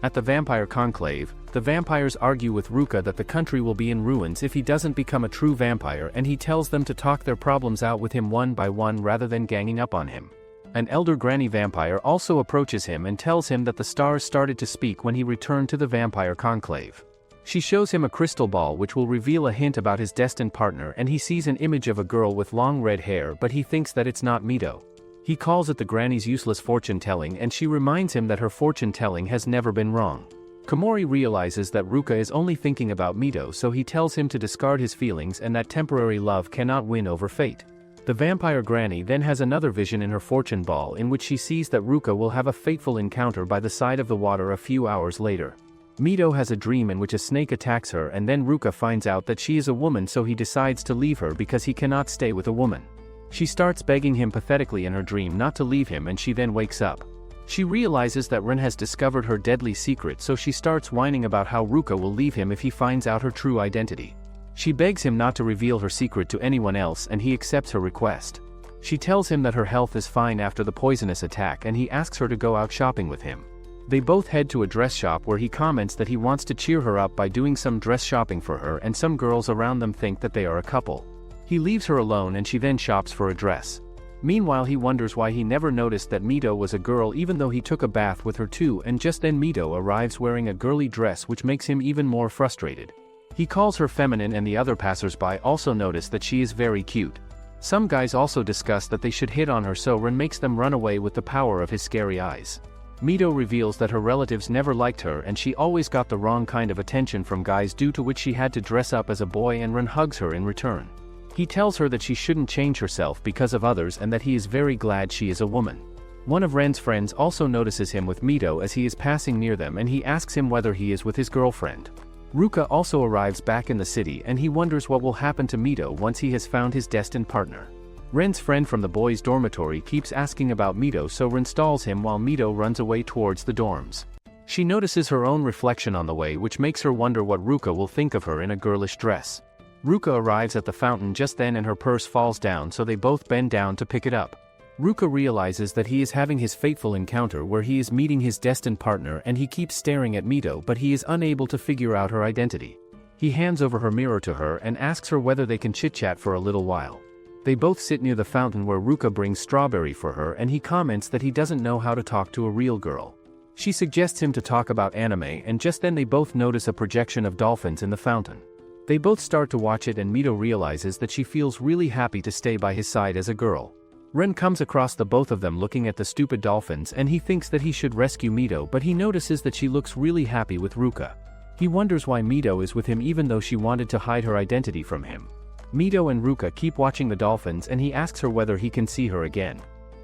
At the vampire conclave, the vampires argue with Ruka that the country will be in ruins if he doesn't become a true vampire, and he tells them to talk their problems out with him one by one rather than ganging up on him. An elder granny vampire also approaches him and tells him that the stars started to speak when he returned to the vampire conclave. She shows him a crystal ball which will reveal a hint about his destined partner, and he sees an image of a girl with long red hair, but he thinks that it's not Mito. He calls it the granny's useless fortune-telling, and she reminds him that her fortune-telling has never been wrong. Komori realizes that Ruka is only thinking about Mito, so he tells him to discard his feelings and that temporary love cannot win over fate. The vampire granny then has another vision in her fortune ball in which she sees that Ruka will have a fateful encounter by the side of the water a few hours later. Mito has a dream in which a snake attacks her, and then Ruka finds out that she is a woman, so he decides to leave her because he cannot stay with a woman. She starts begging him pathetically in her dream not to leave him, and she then wakes up. She realizes that Ren has discovered her deadly secret, so she starts whining about how Ruka will leave him if he finds out her true identity. She begs him not to reveal her secret to anyone else, and he accepts her request. She tells him that her health is fine after the poisonous attack, and he asks her to go out shopping with him. They both head to a dress shop where he comments that he wants to cheer her up by doing some dress shopping for her, and some girls around them think that they are a couple. He leaves her alone and she then shops for a dress. Meanwhile, he wonders why he never noticed that Mito was a girl even though he took a bath with her too, and just then Mito arrives wearing a girly dress, which makes him even more frustrated. He calls her feminine, and the other passersby also notice that she is very cute. Some guys also discuss that they should hit on her, so Ren makes them run away with the power of his scary eyes. Mito reveals that her relatives never liked her and she always got the wrong kind of attention from guys, due to which she had to dress up as a boy, and Ren hugs her in return. He tells her that she shouldn't change herself because of others and that he is very glad she is a woman. One of Ren's friends also notices him with Mito as he is passing near them, and he asks him whether he is with his girlfriend. Ruka also arrives back in the city, and he wonders what will happen to Mito once he has found his destined partner. Ren's friend from the boys' dormitory keeps asking about Mito, so Ren stalls him while Mito runs away towards the dorms. She notices her own reflection on the way, which makes her wonder what Ruka will think of her in a girlish dress. Ruka arrives at the fountain just then and her purse falls down, so they both bend down to pick it up. Ruka realizes that he is having his fateful encounter where he is meeting his destined partner, and he keeps staring at Mito, but he is unable to figure out her identity. He hands over her mirror to her and asks her whether they can chit-chat for a little while. They both sit near the fountain where Ruka brings strawberry for her, and he comments that he doesn't know how to talk to a real girl. She suggests him to talk about anime, and just then they both notice a projection of dolphins in the fountain. They both start to watch it, and Mito realizes that she feels really happy to stay by his side as a girl. Ren comes across the both of them looking at the stupid dolphins, and he thinks that he should rescue Mito, but he notices that she looks really happy with Ruka. He wonders why Mito is with him even though she wanted to hide her identity from him. Mito and Ruka keep watching the dolphins, and he asks her whether he can see her again.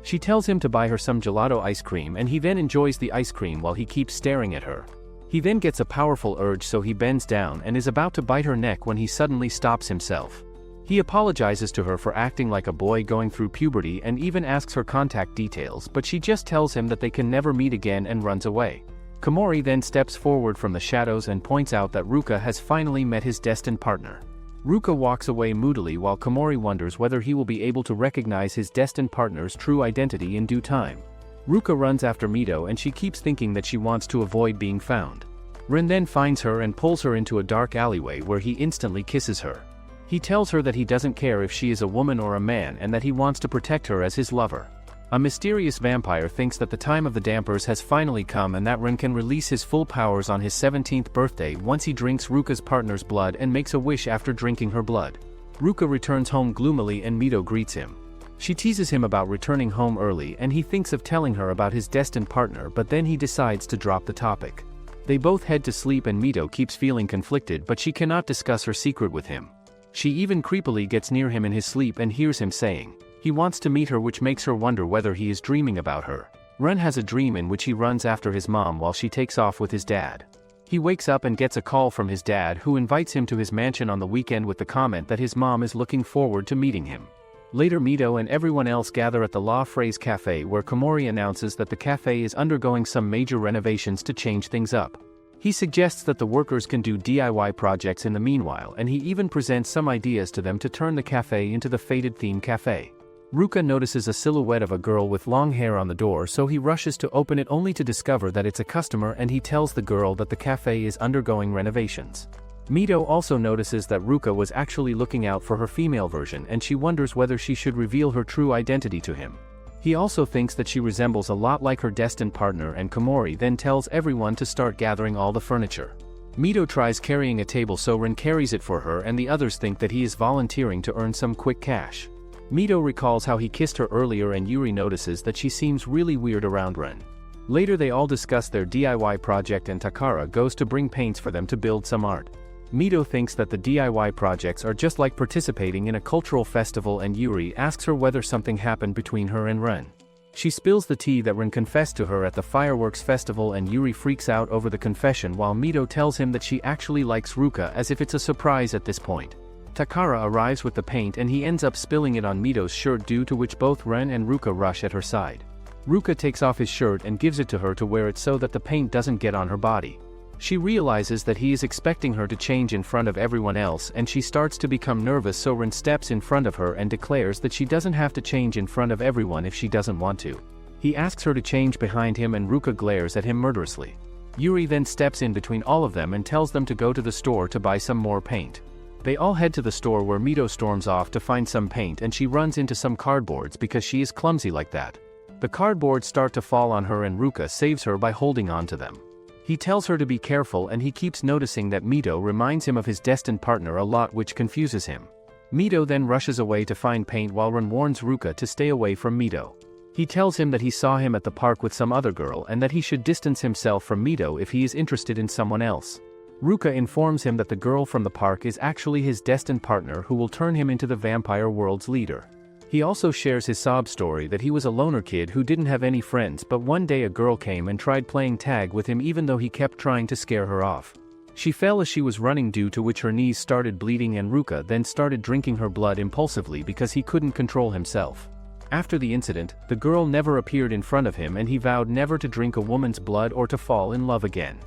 She tells him to buy her some gelato ice cream and he then enjoys the ice cream while he keeps staring at her. He then gets a powerful urge so he bends down and is about to bite her neck when he suddenly stops himself. He apologizes to her for acting like a boy going through puberty and even asks her contact details, but she just tells him that they can never meet again and runs away. Komori then steps forward from the shadows and points out that Ruka has finally met his destined partner. Ruka walks away moodily while Komori wonders whether he will be able to recognize his destined partner's true identity in due time. Ruka runs after Mito and she keeps thinking that she wants to avoid being found. Ren then finds her and pulls her into a dark alleyway where he instantly kisses her. He tells her that he doesn't care if she is a woman or a man and that he wants to protect her as his lover. A mysterious vampire thinks that the time of the dampers has finally come and that Ren can release his full powers on his 17th birthday once he drinks Ruka's partner's blood and makes a wish after drinking her blood. Ruka returns home gloomily and Mito greets him. She teases him about returning home early and he thinks of telling her about his destined partner, but then he decides to drop the topic. They both head to sleep and Mito keeps feeling conflicted, but she cannot discuss her secret with him. She even creepily gets near him in his sleep and hears him saying he wants to meet her, which makes her wonder whether he is dreaming about her. Ren has a dream in which he runs after his mom while she takes off with his dad. He wakes up and gets a call from his dad, who invites him to his mansion on the weekend with the comment that his mom is looking forward to meeting him. Later, Mito and everyone else gather at the La Fraise Cafe where Komori announces that the cafe is undergoing some major renovations to change things up. He suggests that the workers can do DIY projects in the meanwhile, and he even presents some ideas to them to turn the cafe into the faded theme cafe. Ruka notices a silhouette of a girl with long hair on the door, so he rushes to open it only to discover that it's a customer, and he tells the girl that the cafe is undergoing renovations. Mito also notices that Ruka was actually looking out for her female version and she wonders whether she should reveal her true identity to him. He also thinks that she resembles a lot like her destined partner, and Komori then tells everyone to start gathering all the furniture. Mito tries carrying a table, so Ren carries it for her and the others think that he is volunteering to earn some quick cash. Mito recalls how he kissed her earlier and Yuri notices that she seems really weird around Ren. Later they all discuss their DIY project and Takara goes to bring paints for them to build some art. Mito thinks that the DIY projects are just like participating in a cultural festival and Yuri asks her whether something happened between her and Ren. She spills the tea that Ren confessed to her at the fireworks festival and Yuri freaks out over the confession while Mito tells him that she actually likes Ruka, as if it's a surprise at this point. Takara arrives with the paint and he ends up spilling it on Mito's shirt, due to which both Ren and Ruka rush at her side. Ruka takes off his shirt and gives it to her to wear it so that the paint doesn't get on her body. She realizes that he is expecting her to change in front of everyone else and she starts to become nervous, so Ren steps in front of her and declares that she doesn't have to change in front of everyone if she doesn't want to. He asks her to change behind him and Ruka glares at him murderously. Yuri then steps in between all of them and tells them to go to the store to buy some more paint. They all head to the store where Mito storms off to find some paint and she runs into some cardboards because she is clumsy like that. The cardboards start to fall on her and Ruka saves her by holding on to them. He tells her to be careful and he keeps noticing that Mito reminds him of his destined partner a lot, which confuses him. Mito then rushes away to find paint while Ren warns Ruka to stay away from Mito. He tells him that he saw him at the park with some other girl and that he should distance himself from Mito if he is interested in someone else. Ruka informs him that the girl from the park is actually his destined partner who will turn him into the vampire world's leader. He also shares his sob story that he was a loner kid who didn't have any friends, but one day a girl came and tried playing tag with him even though he kept trying to scare her off. She fell as she was running, due to which her knees started bleeding and Ruka then started drinking her blood impulsively because he couldn't control himself. After the incident, the girl never appeared in front of him and he vowed never to drink a woman's blood or to fall in love again.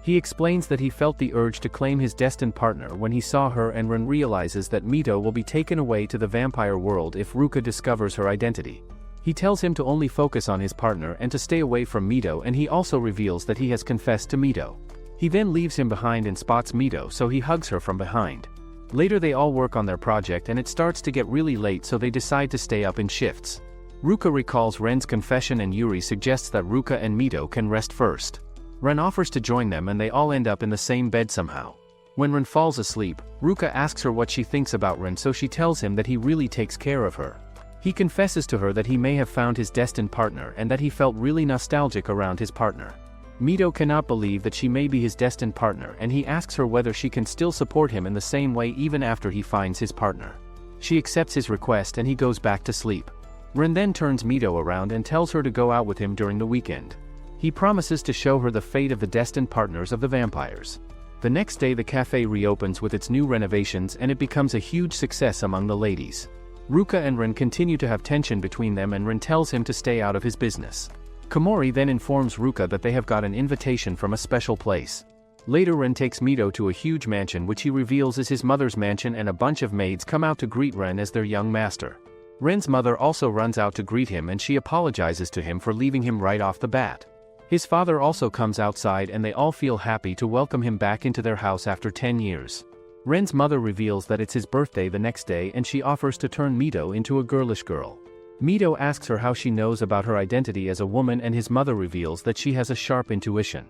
He explains that he felt the urge to claim his destined partner when he saw her, and Ren realizes that Mito will be taken away to the vampire world if Ruka discovers her identity. He tells him to only focus on his partner and to stay away from Mito, and he also reveals that he has confessed to Mito. He then leaves him behind and spots Mito, so he hugs her from behind. Later they all work on their project and it starts to get really late, so they decide to stay up in shifts. Ruka recalls Ren's confession and Yuri suggests that Ruka and Mito can rest first. Ren offers to join them and they all end up in the same bed somehow. When Ren falls asleep, Ruka asks her what she thinks about Ren, so she tells him that he really takes care of her. He confesses to her that he may have found his destined partner and that he felt really nostalgic around his partner. Mito cannot believe that she may be his destined partner and he asks her whether she can still support him in the same way even after he finds his partner. She accepts his request and he goes back to sleep. Ren then turns Mito around and tells her to go out with him during the weekend. He promises to show her the fate of the destined partners of the vampires. The next day the cafe reopens with its new renovations and it becomes a huge success among the ladies. Ruka and Ren continue to have tension between them and Ren tells him to stay out of his business. Komori then informs Ruka that they have got an invitation from a special place. Later Ren takes Mito to a huge mansion which he reveals is his mother's mansion, and a bunch of maids come out to greet Ren as their young master. Ren's mother also runs out to greet him and she apologizes to him for leaving him right off the bat. His father also comes outside and they all feel happy to welcome him back into their house after 10 years. Ren's mother reveals that it's his birthday the next day and she offers to turn Mito into a girlish girl. Mito asks her how she knows about her identity as a woman and his mother reveals that she has a sharp intuition.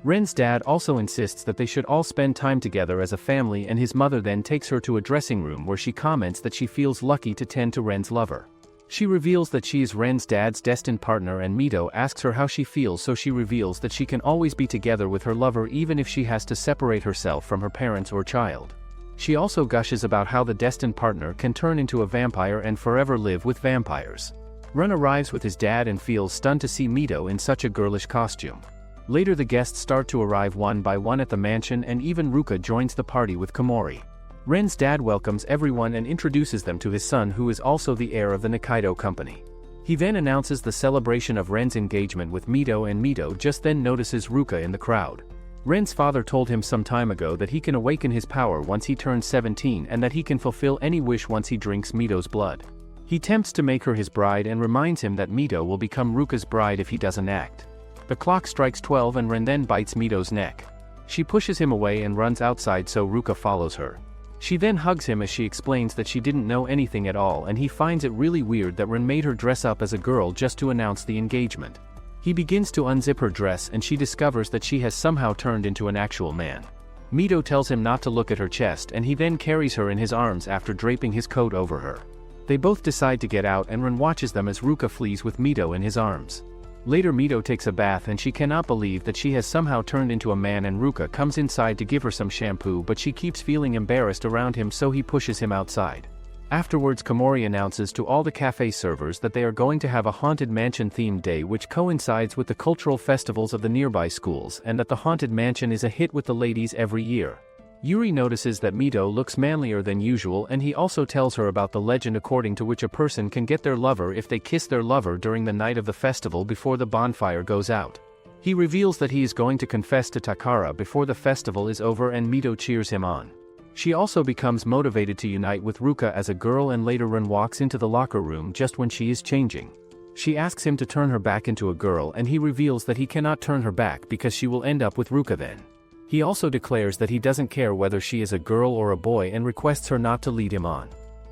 Ren's dad also insists that they should all spend time together as a family, and his mother then takes her to a dressing room where she comments that she feels lucky to tend to Ren's lover. She reveals that she is Ren's dad's destined partner and Mito asks her how she feels, so she reveals that she can always be together with her lover even if she has to separate herself from her parents or child. She also gushes about how the destined partner can turn into a vampire and forever live with vampires. Ren arrives with his dad and feels stunned to see Mito in such a girlish costume. Later the guests start to arrive one by one at the mansion and even Ruka joins the party with Komori. Ren's dad welcomes everyone and introduces them to his son, who is also the heir of the Nikaido company. He then announces the celebration of Ren's engagement with Mito, and Mito just then notices Ruka in the crowd. Ren's father told him some time ago that he can awaken his power once he turns 17 and that he can fulfill any wish once he drinks Mito's blood. He tempts to make her his bride and reminds him that Mito will become Ruka's bride if he doesn't act. The clock strikes 12 and Ren then bites Mito's neck. She pushes him away and runs outside, so Ruka follows her. She then hugs him as she explains that she didn't know anything at all, and he finds it really weird that Ren made her dress up as a girl just to announce the engagement. He begins to unzip her dress and she discovers that she has somehow turned into an actual man. Mito tells him not to look at her chest and he then carries her in his arms after draping his coat over her. They both decide to get out and Ren watches them as Ruka flees with Mito in his arms. Later Mito takes a bath and she cannot believe that she has somehow turned into a man, and Ruka comes inside to give her some shampoo, but she keeps feeling embarrassed around him, so he pushes him outside. Afterwards Komori announces to all the cafe servers that they are going to have a haunted mansion themed day which coincides with the cultural festivals of the nearby schools, and that the haunted mansion is a hit with the ladies every year. Yuri notices that Mito looks manlier than usual, and he also tells her about the legend according to which a person can get their lover if they kiss their lover during the night of the festival before the bonfire goes out. He reveals that he is going to confess to Takara before the festival is over, and Mito cheers him on. She also becomes motivated to unite with Ruka as a girl, and later Ren walks into the locker room just when she is changing. She asks him to turn her back into a girl, and he reveals that he cannot turn her back because she will end up with Ruka then. He also declares that he doesn't care whether she is a girl or a boy and requests her not to lead him on.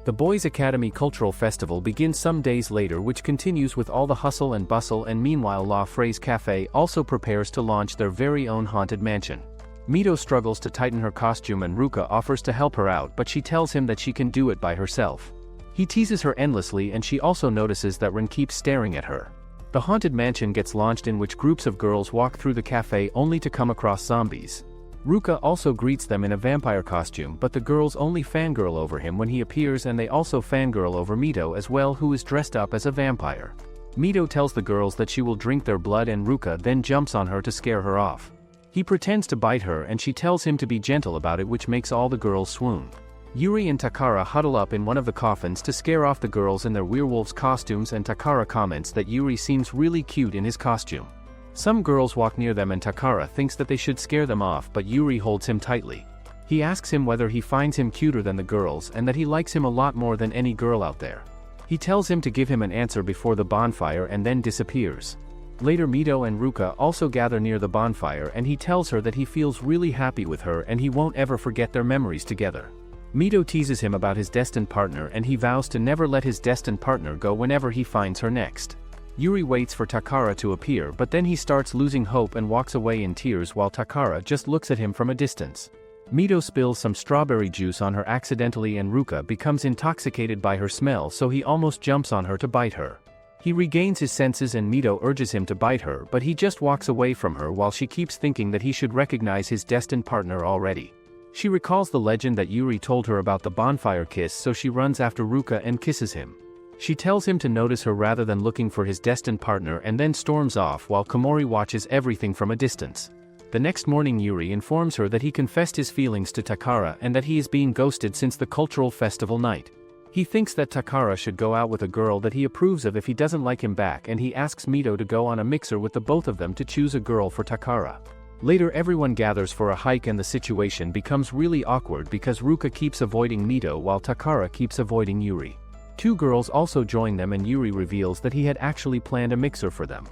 The Boys' Academy Cultural Festival begins some days later, which continues with all the hustle and bustle, and meanwhile La Phrase Cafe also prepares to launch their very own haunted mansion. Mito struggles to tighten her costume and Ruka offers to help her out, but she tells him that she can do it by herself. He teases her endlessly and she also notices that Ren keeps staring at her. The haunted mansion gets launched, in which groups of girls walk through the cafe only to come across zombies. Ruka also greets them in a vampire costume, but the girls only fangirl over him when he appears, and they also fangirl over Mito as well, who is dressed up as a vampire. Mito tells the girls that she will drink their blood, and Ruka then jumps on her to scare her off. He pretends to bite her and she tells him to be gentle about it, which makes all the girls swoon. Yuri and Takara huddle up in one of the coffins to scare off the girls in their werewolves costumes, and Takara comments that Yuri seems really cute in his costume. Some girls walk near them and Takara thinks that they should scare them off, but Yuri holds him tightly. He asks him whether he finds him cuter than the girls and that he likes him a lot more than any girl out there. He tells him to give him an answer before the bonfire and then disappears. Later Mito and Ruka also gather near the bonfire and he tells her that he feels really happy with her and he won't ever forget their memories together. Mito teases him about his destined partner and he vows to never let his destined partner go whenever he finds her next. Yuri waits for Takara to appear, but then he starts losing hope and walks away in tears while Takara just looks at him from a distance. Mito spills some strawberry juice on her accidentally and Ruka becomes intoxicated by her smell, so he almost jumps on her to bite her. He regains his senses and Mito urges him to bite her, but he just walks away from her while she keeps thinking that he should recognize his destined partner already. She recalls the legend that Yuri told her about the bonfire kiss, so she runs after Ruka and kisses him. She tells him to notice her rather than looking for his destined partner and then storms off while Komori watches everything from a distance. The next morning Yuri informs her that he confessed his feelings to Takara and that he is being ghosted since the cultural festival night. He thinks that Takara should go out with a girl that he approves of if he doesn't like him back, and he asks Mito to go on a mixer with the both of them to choose a girl for Takara. Later everyone gathers for a hike and the situation becomes really awkward because Ruka keeps avoiding Mito while Takara keeps avoiding Yuri. Two girls also join them and Yuri reveals that he had actually planned a mixer for them.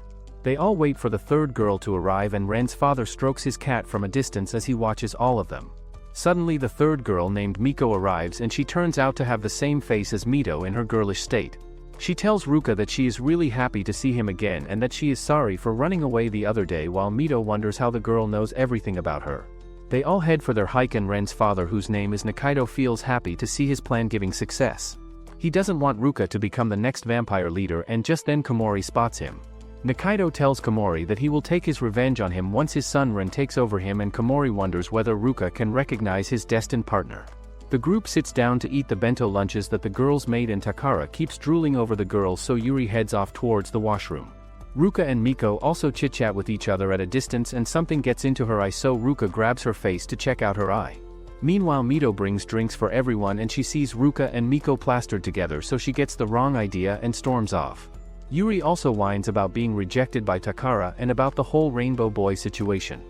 They all wait for the third girl to arrive and Ren's father strokes his cat from a distance as he watches all of them. Suddenly the third girl named Miko arrives and she turns out to have the same face as Mito in her girlish state. She tells Ruka that she is really happy to see him again and that she is sorry for running away the other day while Mito wonders how the girl knows everything about her. They all head for their hike and Ren's father, whose name is Nikaido, feels happy to see his plan giving success. He doesn't want Ruka to become the next vampire leader, and just then Komori spots him. Nikaido tells Komori that he will take his revenge on him once his son Ren takes over him, and Komori wonders whether Ruka can recognize his destined partner. The group sits down to eat the bento lunches that the girls made and Takara keeps drooling over the girls, so Yuri heads off towards the washroom. Ruka and Miko also chit-chat with each other at a distance and something gets into her eye, so Ruka grabs her face to check out her eye. Meanwhile Mito brings drinks for everyone and she sees Ruka and Miko plastered together, so she gets the wrong idea and storms off. Yuri also whines about being rejected by Takara and about the whole Rainbow Boy situation.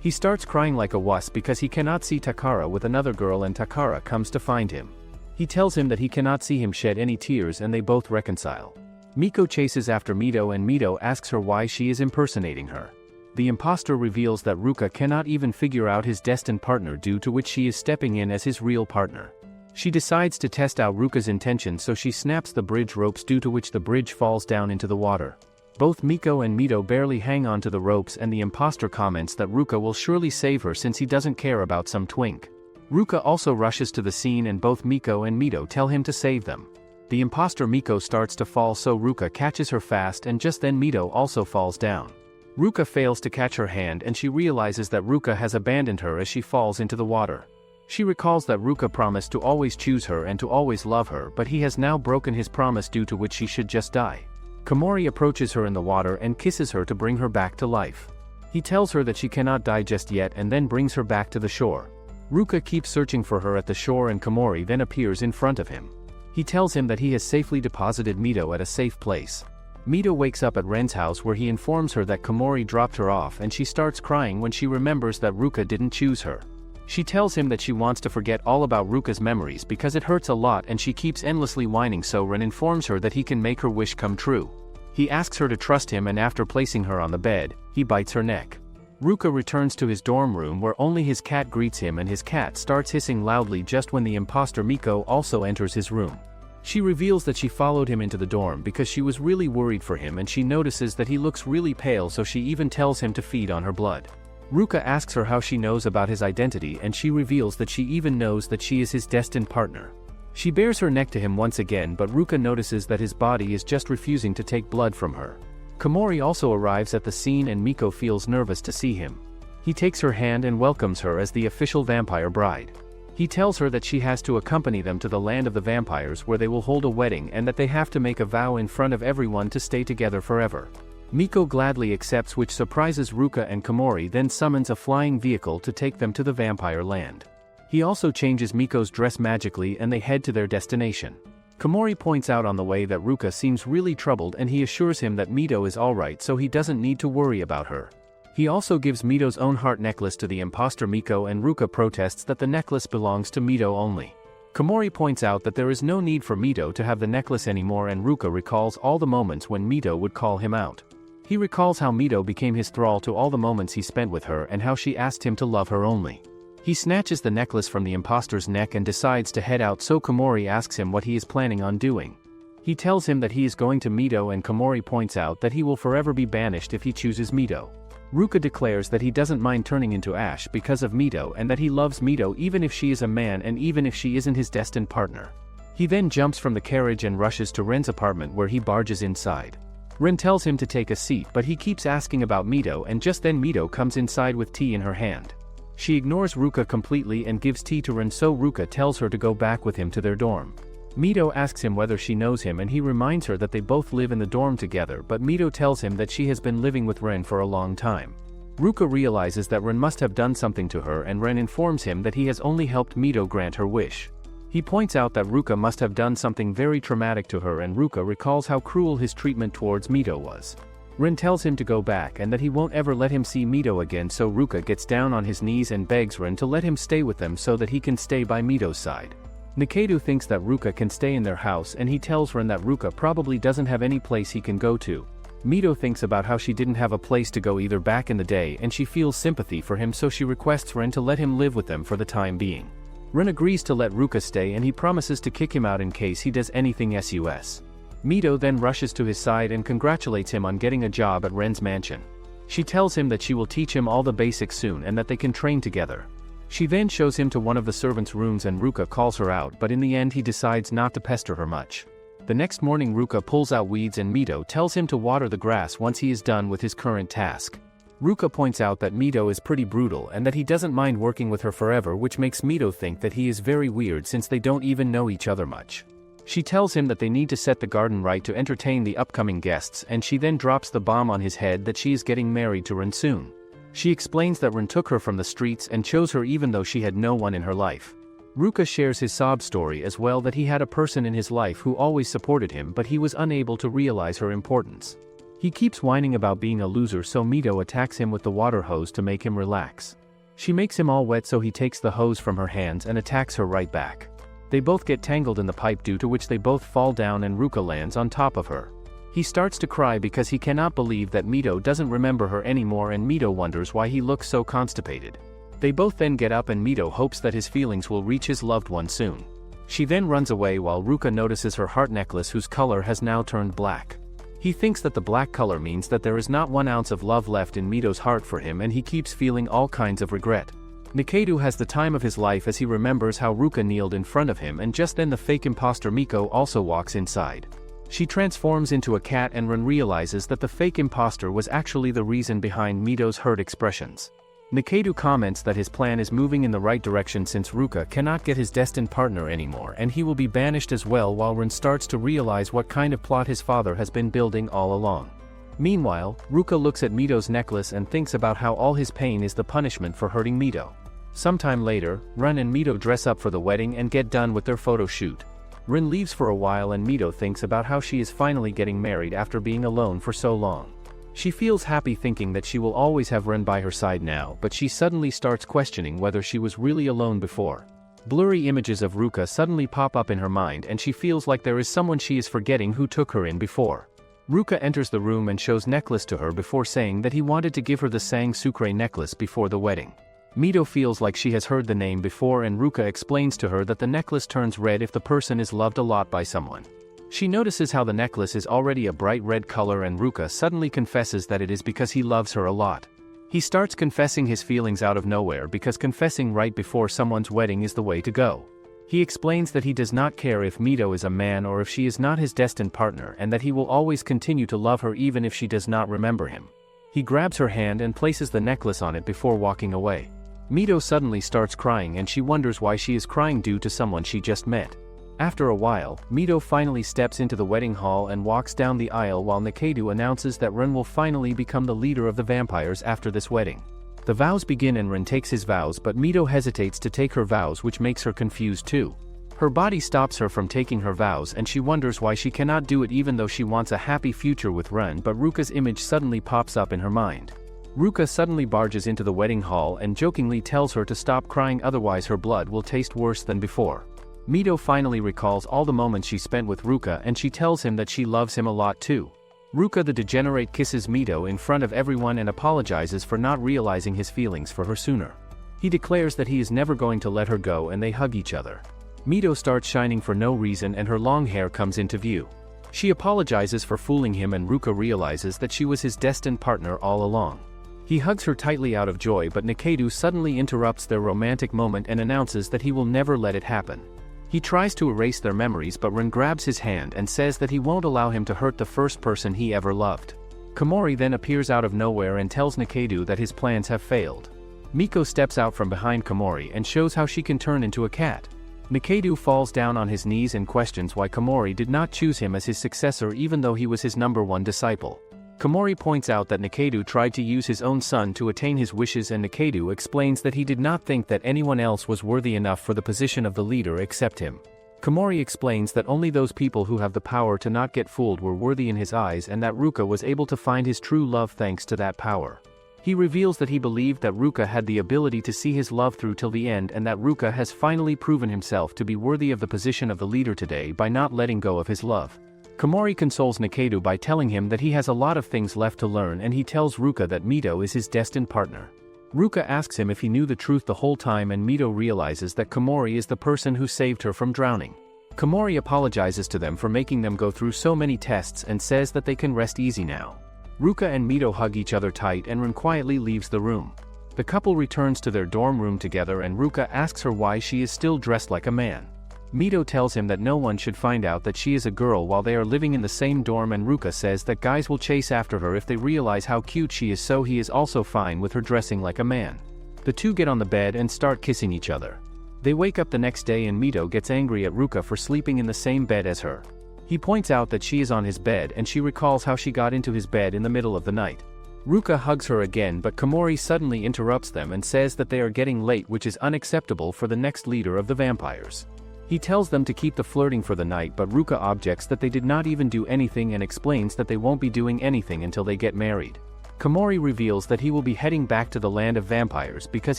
He starts crying like a wuss because he cannot see Takara with another girl and Takara comes to find him. He tells him that he cannot see him shed any tears and they both reconcile. Miko chases after Mito and Mito asks her why she is impersonating her. The imposter reveals that Ruka cannot even figure out his destined partner, due to which she is stepping in as his real partner. She decides to test out Ruka's intentions, so she snaps the bridge ropes, due to which the bridge falls down into the water. Both Miko and Mito barely hang on to the ropes and the imposter comments that Ruka will surely save her since he doesn't care about some twink. Ruka also rushes to the scene and both Miko and Mito tell him to save them. The imposter Miko starts to fall, so Ruka catches her fast, and just then Mito also falls down. Ruka fails to catch her hand and she realizes that Ruka has abandoned her as she falls into the water. She recalls that Ruka promised to always choose her and to always love her, but he has now broken his promise, due to which she should just die. Komori approaches her in the water and kisses her to bring her back to life. He tells her that she cannot die just yet and then brings her back to the shore. Ruka keeps searching for her at the shore and Komori then appears in front of him. He tells him that he has safely deposited Mito at a safe place. Mito wakes up at Ren's house where he informs her that Komori dropped her off, and she starts crying when she remembers that Ruka didn't choose her. She tells him that she wants to forget all about Ruka's memories because it hurts a lot, and she keeps endlessly whining, so Ren informs her that he can make her wish come true. He asks her to trust him, and after placing her on the bed, he bites her neck. Ruka returns to his dorm room where only his cat greets him, and his cat starts hissing loudly just when the imposter Miko also enters his room. She reveals that she followed him into the dorm because she was really worried for him, and she notices that he looks really pale, so she even tells him to feed on her blood. Ruka asks her how she knows about his identity, and she reveals that she even knows that she is his destined partner. She bares her neck to him once again, but Ruka notices that his body is just refusing to take blood from her. Komori also arrives at the scene and Miko feels nervous to see him. He takes her hand and welcomes her as the official vampire bride. He tells her that she has to accompany them to the land of the vampires where they will hold a wedding, and that they have to make a vow in front of everyone to stay together forever. Miko gladly accepts, which surprises Ruka, and Komori then summons a flying vehicle to take them to the vampire land. He also changes Miko's dress magically and they head to their destination. Komori points out on the way that Ruka seems really troubled, and he assures him that Mito is alright, so he doesn't need to worry about her. He also gives Mito's own heart necklace to the imposter Miko, and Ruka protests that the necklace belongs to Mito only. Komori points out that there is no need for Mito to have the necklace anymore, and Ruka recalls all the moments when Mito would call him out. He recalls how Mito became his thrall to all the moments he spent with her and how she asked him to love her only. He snatches the necklace from the imposter's neck and decides to head out, so Komori asks him what he is planning on doing. He tells him that he is going to Mito, and Komori points out that he will forever be banished if he chooses Mito. Ruka declares that he doesn't mind turning into ash because of Mito, and that he loves Mito even if she is a man and even if she isn't his destined partner. He then jumps from the carriage and rushes to Ren's apartment, where he barges inside. Ren tells him to take a seat, but he keeps asking about Mito, and just then Mito comes inside with tea in her hand. She ignores Ruka completely and gives tea to Ren, so Ruka tells her to go back with him to their dorm. Mito asks him whether she knows him and he reminds her that they both live in the dorm together, but Mito tells him that she has been living with Ren for a long time. Ruka realizes that Ren must have done something to her and Ren informs him that he has only helped Mito grant her wish. He points out that Ruka must have done something very traumatic to her and Ruka recalls how cruel his treatment towards Mito was. Ren tells him to go back and that he won't ever let him see Mito again, so Ruka gets down on his knees and begs Ren to let him stay with them so that he can stay by Mito's side. Nikedu thinks that Ruka can stay in their house and he tells Ren that Ruka probably doesn't have any place he can go to. Mito thinks about how she didn't have a place to go either back in the day and she feels sympathy for him, so she requests Ren to let him live with them for the time being. Ren agrees to let Ruka stay and he promises to kick him out in case he does anything sus. Mito then rushes to his side and congratulates him on getting a job at Ren's mansion. She tells him that she will teach him all the basics soon and that they can train together. She then shows him to one of the servants' rooms and Ruka calls her out, but in the end he decides not to pester her much. The next morning Ruka pulls out weeds and Mito tells him to water the grass once he is done with his current task. Ruka points out that Mito is pretty brutal and that he doesn't mind working with her forever, which makes Mito think that he is very weird since they don't even know each other much. She tells him that they need to set the garden right to entertain the upcoming guests and she then drops the bomb on his head that she is getting married to Ren soon. She explains that Ren took her from the streets and chose her even though she had no one in her life. Ruka shares his sob story as well, that he had a person in his life who always supported him but he was unable to realize her importance. He keeps whining about being a loser, so Mito attacks him with the water hose to make him relax. She makes him all wet, so he takes the hose from her hands and attacks her right back. They both get tangled in the pipe, due to which they both fall down and Ruka lands on top of her. He starts to cry because he cannot believe that Mito doesn't remember her anymore and Mito wonders why he looks so constipated. They both then get up and Mito hopes that his feelings will reach his loved one soon. She then runs away while Ruka notices her heart necklace whose color has now turned black. He thinks that the black color means that there is not 1 ounce of love left in Mito's heart for him and he keeps feeling all kinds of regret. Nikedu has the time of his life as he remembers how Ruka kneeled in front of him, and just then the fake imposter Miko also walks inside. She transforms into a cat and Ren realizes that the fake imposter was actually the reason behind Mito's hurt expressions. Nikedu comments that his plan is moving in the right direction since Ruka cannot get his destined partner anymore and he will be banished as well, while Ren starts to realize what kind of plot his father has been building all along. Meanwhile, Ruka looks at Mito's necklace and thinks about how all his pain is the punishment for hurting Mito. Sometime later, Ren and Mito dress up for the wedding and get done with their photo shoot. Ren leaves for a while and Mito thinks about how she is finally getting married after being alone for so long. She feels happy thinking that she will always have Ren by her side now, but she suddenly starts questioning whether she was really alone before. Blurry images of Ruka suddenly pop up in her mind and she feels like there is someone she is forgetting who took her in before. Ruka enters the room and shows necklace to her before saying that he wanted to give her the Sang Sucre necklace before the wedding. Mito feels like she has heard the name before and Ruka explains to her that the necklace turns red if the person is loved a lot by someone. She notices how the necklace is already a bright red color and Ruka suddenly confesses that it is because he loves her a lot. He starts confessing his feelings out of nowhere because confessing right before someone's wedding is the way to go. He explains that he does not care if Mito is a man or if she is not his destined partner and that he will always continue to love her even if she does not remember him. He grabs her hand and places the necklace on it before walking away. Mito suddenly starts crying and she wonders why she is crying due to someone she just met. After a while, Mito finally steps into the wedding hall and walks down the aisle while Nikedu announces that Ren will finally become the leader of the vampires after this wedding. The vows begin and Ren takes his vows, but Mito hesitates to take her vows, which makes her confused too. Her body stops her from taking her vows and she wonders why she cannot do it even though she wants a happy future with Ren, but Ruka's image suddenly pops up in her mind. Ruka suddenly barges into the wedding hall and jokingly tells her to stop crying, otherwise her blood will taste worse than before. Mito finally recalls all the moments she spent with Ruka and she tells him that she loves him a lot too. Ruka the degenerate kisses Mito in front of everyone and apologizes for not realizing his feelings for her sooner. He declares that he is never going to let her go and they hug each other. Mito starts shining for no reason and her long hair comes into view. She apologizes for fooling him and Ruka realizes that she was his destined partner all along. He hugs her tightly out of joy, but Nikedu suddenly interrupts their romantic moment and announces that he will never let it happen. He tries to erase their memories, but Ren grabs his hand and says that he won't allow him to hurt the first person he ever loved. Komori then appears out of nowhere and tells Nikedu that his plans have failed. Miko steps out from behind Komori and shows how she can turn into a cat. Nikedo falls down on his knees and questions why Komori did not choose him as his successor even though he was his #1 disciple. Komori points out that Nikedo tried to use his own son to attain his wishes, and Nikedo explains that he did not think that anyone else was worthy enough for the position of the leader except him. Komori explains that only those people who have the power to not get fooled were worthy in his eyes, and that Ruka was able to find his true love thanks to that power. He reveals that he believed that Ruka had the ability to see his love through till the end, and that Ruka has finally proven himself to be worthy of the position of the leader today by not letting go of his love. Komori consoles Nikedo by telling him that he has a lot of things left to learn, and he tells Ruka that Mito is his destined partner. Ruka asks him if he knew the truth the whole time, and Mito realizes that Komori is the person who saved her from drowning. Komori apologizes to them for making them go through so many tests and says that they can rest easy now. Ruka and Mito hug each other tight, and Rin quietly leaves the room. The couple returns to their dorm room together, and Ruka asks her why she is still dressed like a man. Mito tells him that no one should find out that she is a girl while they are living in the same dorm, and Ruka says that guys will chase after her if they realize how cute she is, so he is also fine with her dressing like a man. The two get on the bed and start kissing each other. They wake up the next day, and Mito gets angry at Ruka for sleeping in the same bed as her. He points out that she is on his bed, and she recalls how she got into his bed in the middle of the night. Ruka hugs her again, but Komori suddenly interrupts them and says that they are getting late, which is unacceptable for the next leader of the vampires. He tells them to keep the flirting for the night, but Ruka objects that they did not even do anything and explains that they won't be doing anything until they get married. Komori reveals that he will be heading back to the land of vampires because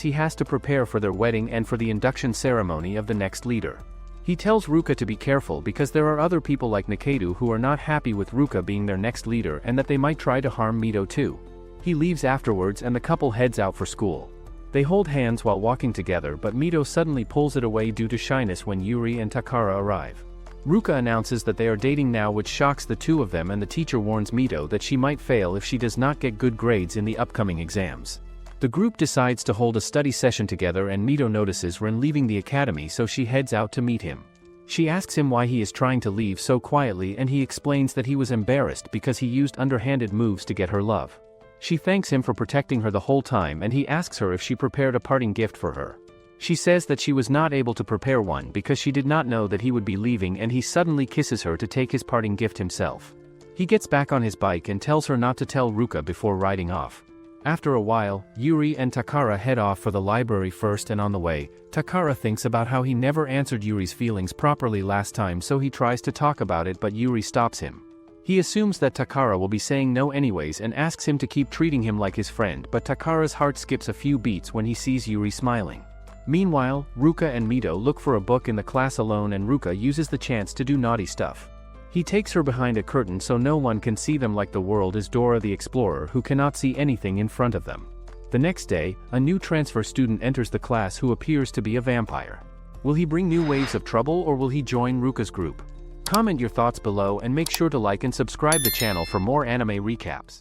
he has to prepare for their wedding and for the induction ceremony of the next leader. He tells Ruka to be careful because there are other people like Nikedo who are not happy with Ruka being their next leader, and that they might try to harm Mito too. He leaves afterwards, and the couple heads out for school. They hold hands while walking together, but Mito suddenly pulls it away due to shyness when Yuri and Takara arrive. Ruka announces that they are dating now, which shocks the two of them, and the teacher warns Mito that she might fail if she does not get good grades in the upcoming exams. The group decides to hold a study session together, and Mito notices Ren leaving the academy, so she heads out to meet him. She asks him why he is trying to leave so quietly, and he explains that he was embarrassed because he used underhanded moves to get her love. She thanks him for protecting her the whole time, and he asks her if she prepared a parting gift for her. She says that she was not able to prepare one because she did not know that he would be leaving, and he suddenly kisses her to take his parting gift himself. He gets back on his bike and tells her not to tell Ruka before riding off. After a while, Yuri and Takara head off for the library first, and on the way, Takara thinks about how he never answered Yuri's feelings properly last time, so he tries to talk about it, but Yuri stops him. He assumes that Takara will be saying no anyways and asks him to keep treating him like his friend, but Takara's heart skips a few beats when he sees Yuri smiling. Meanwhile, Ruka and Mito look for a book in the class alone, and Ruka uses the chance to do naughty stuff. He takes her behind a curtain so no one can see them, like the world is Dora the Explorer who cannot see anything in front of them. The next day, a new transfer student enters the class who appears to be a vampire. Will he bring new waves of trouble, or will he join Ruka's group? Comment your thoughts below and make sure to like and subscribe the channel for more anime recaps.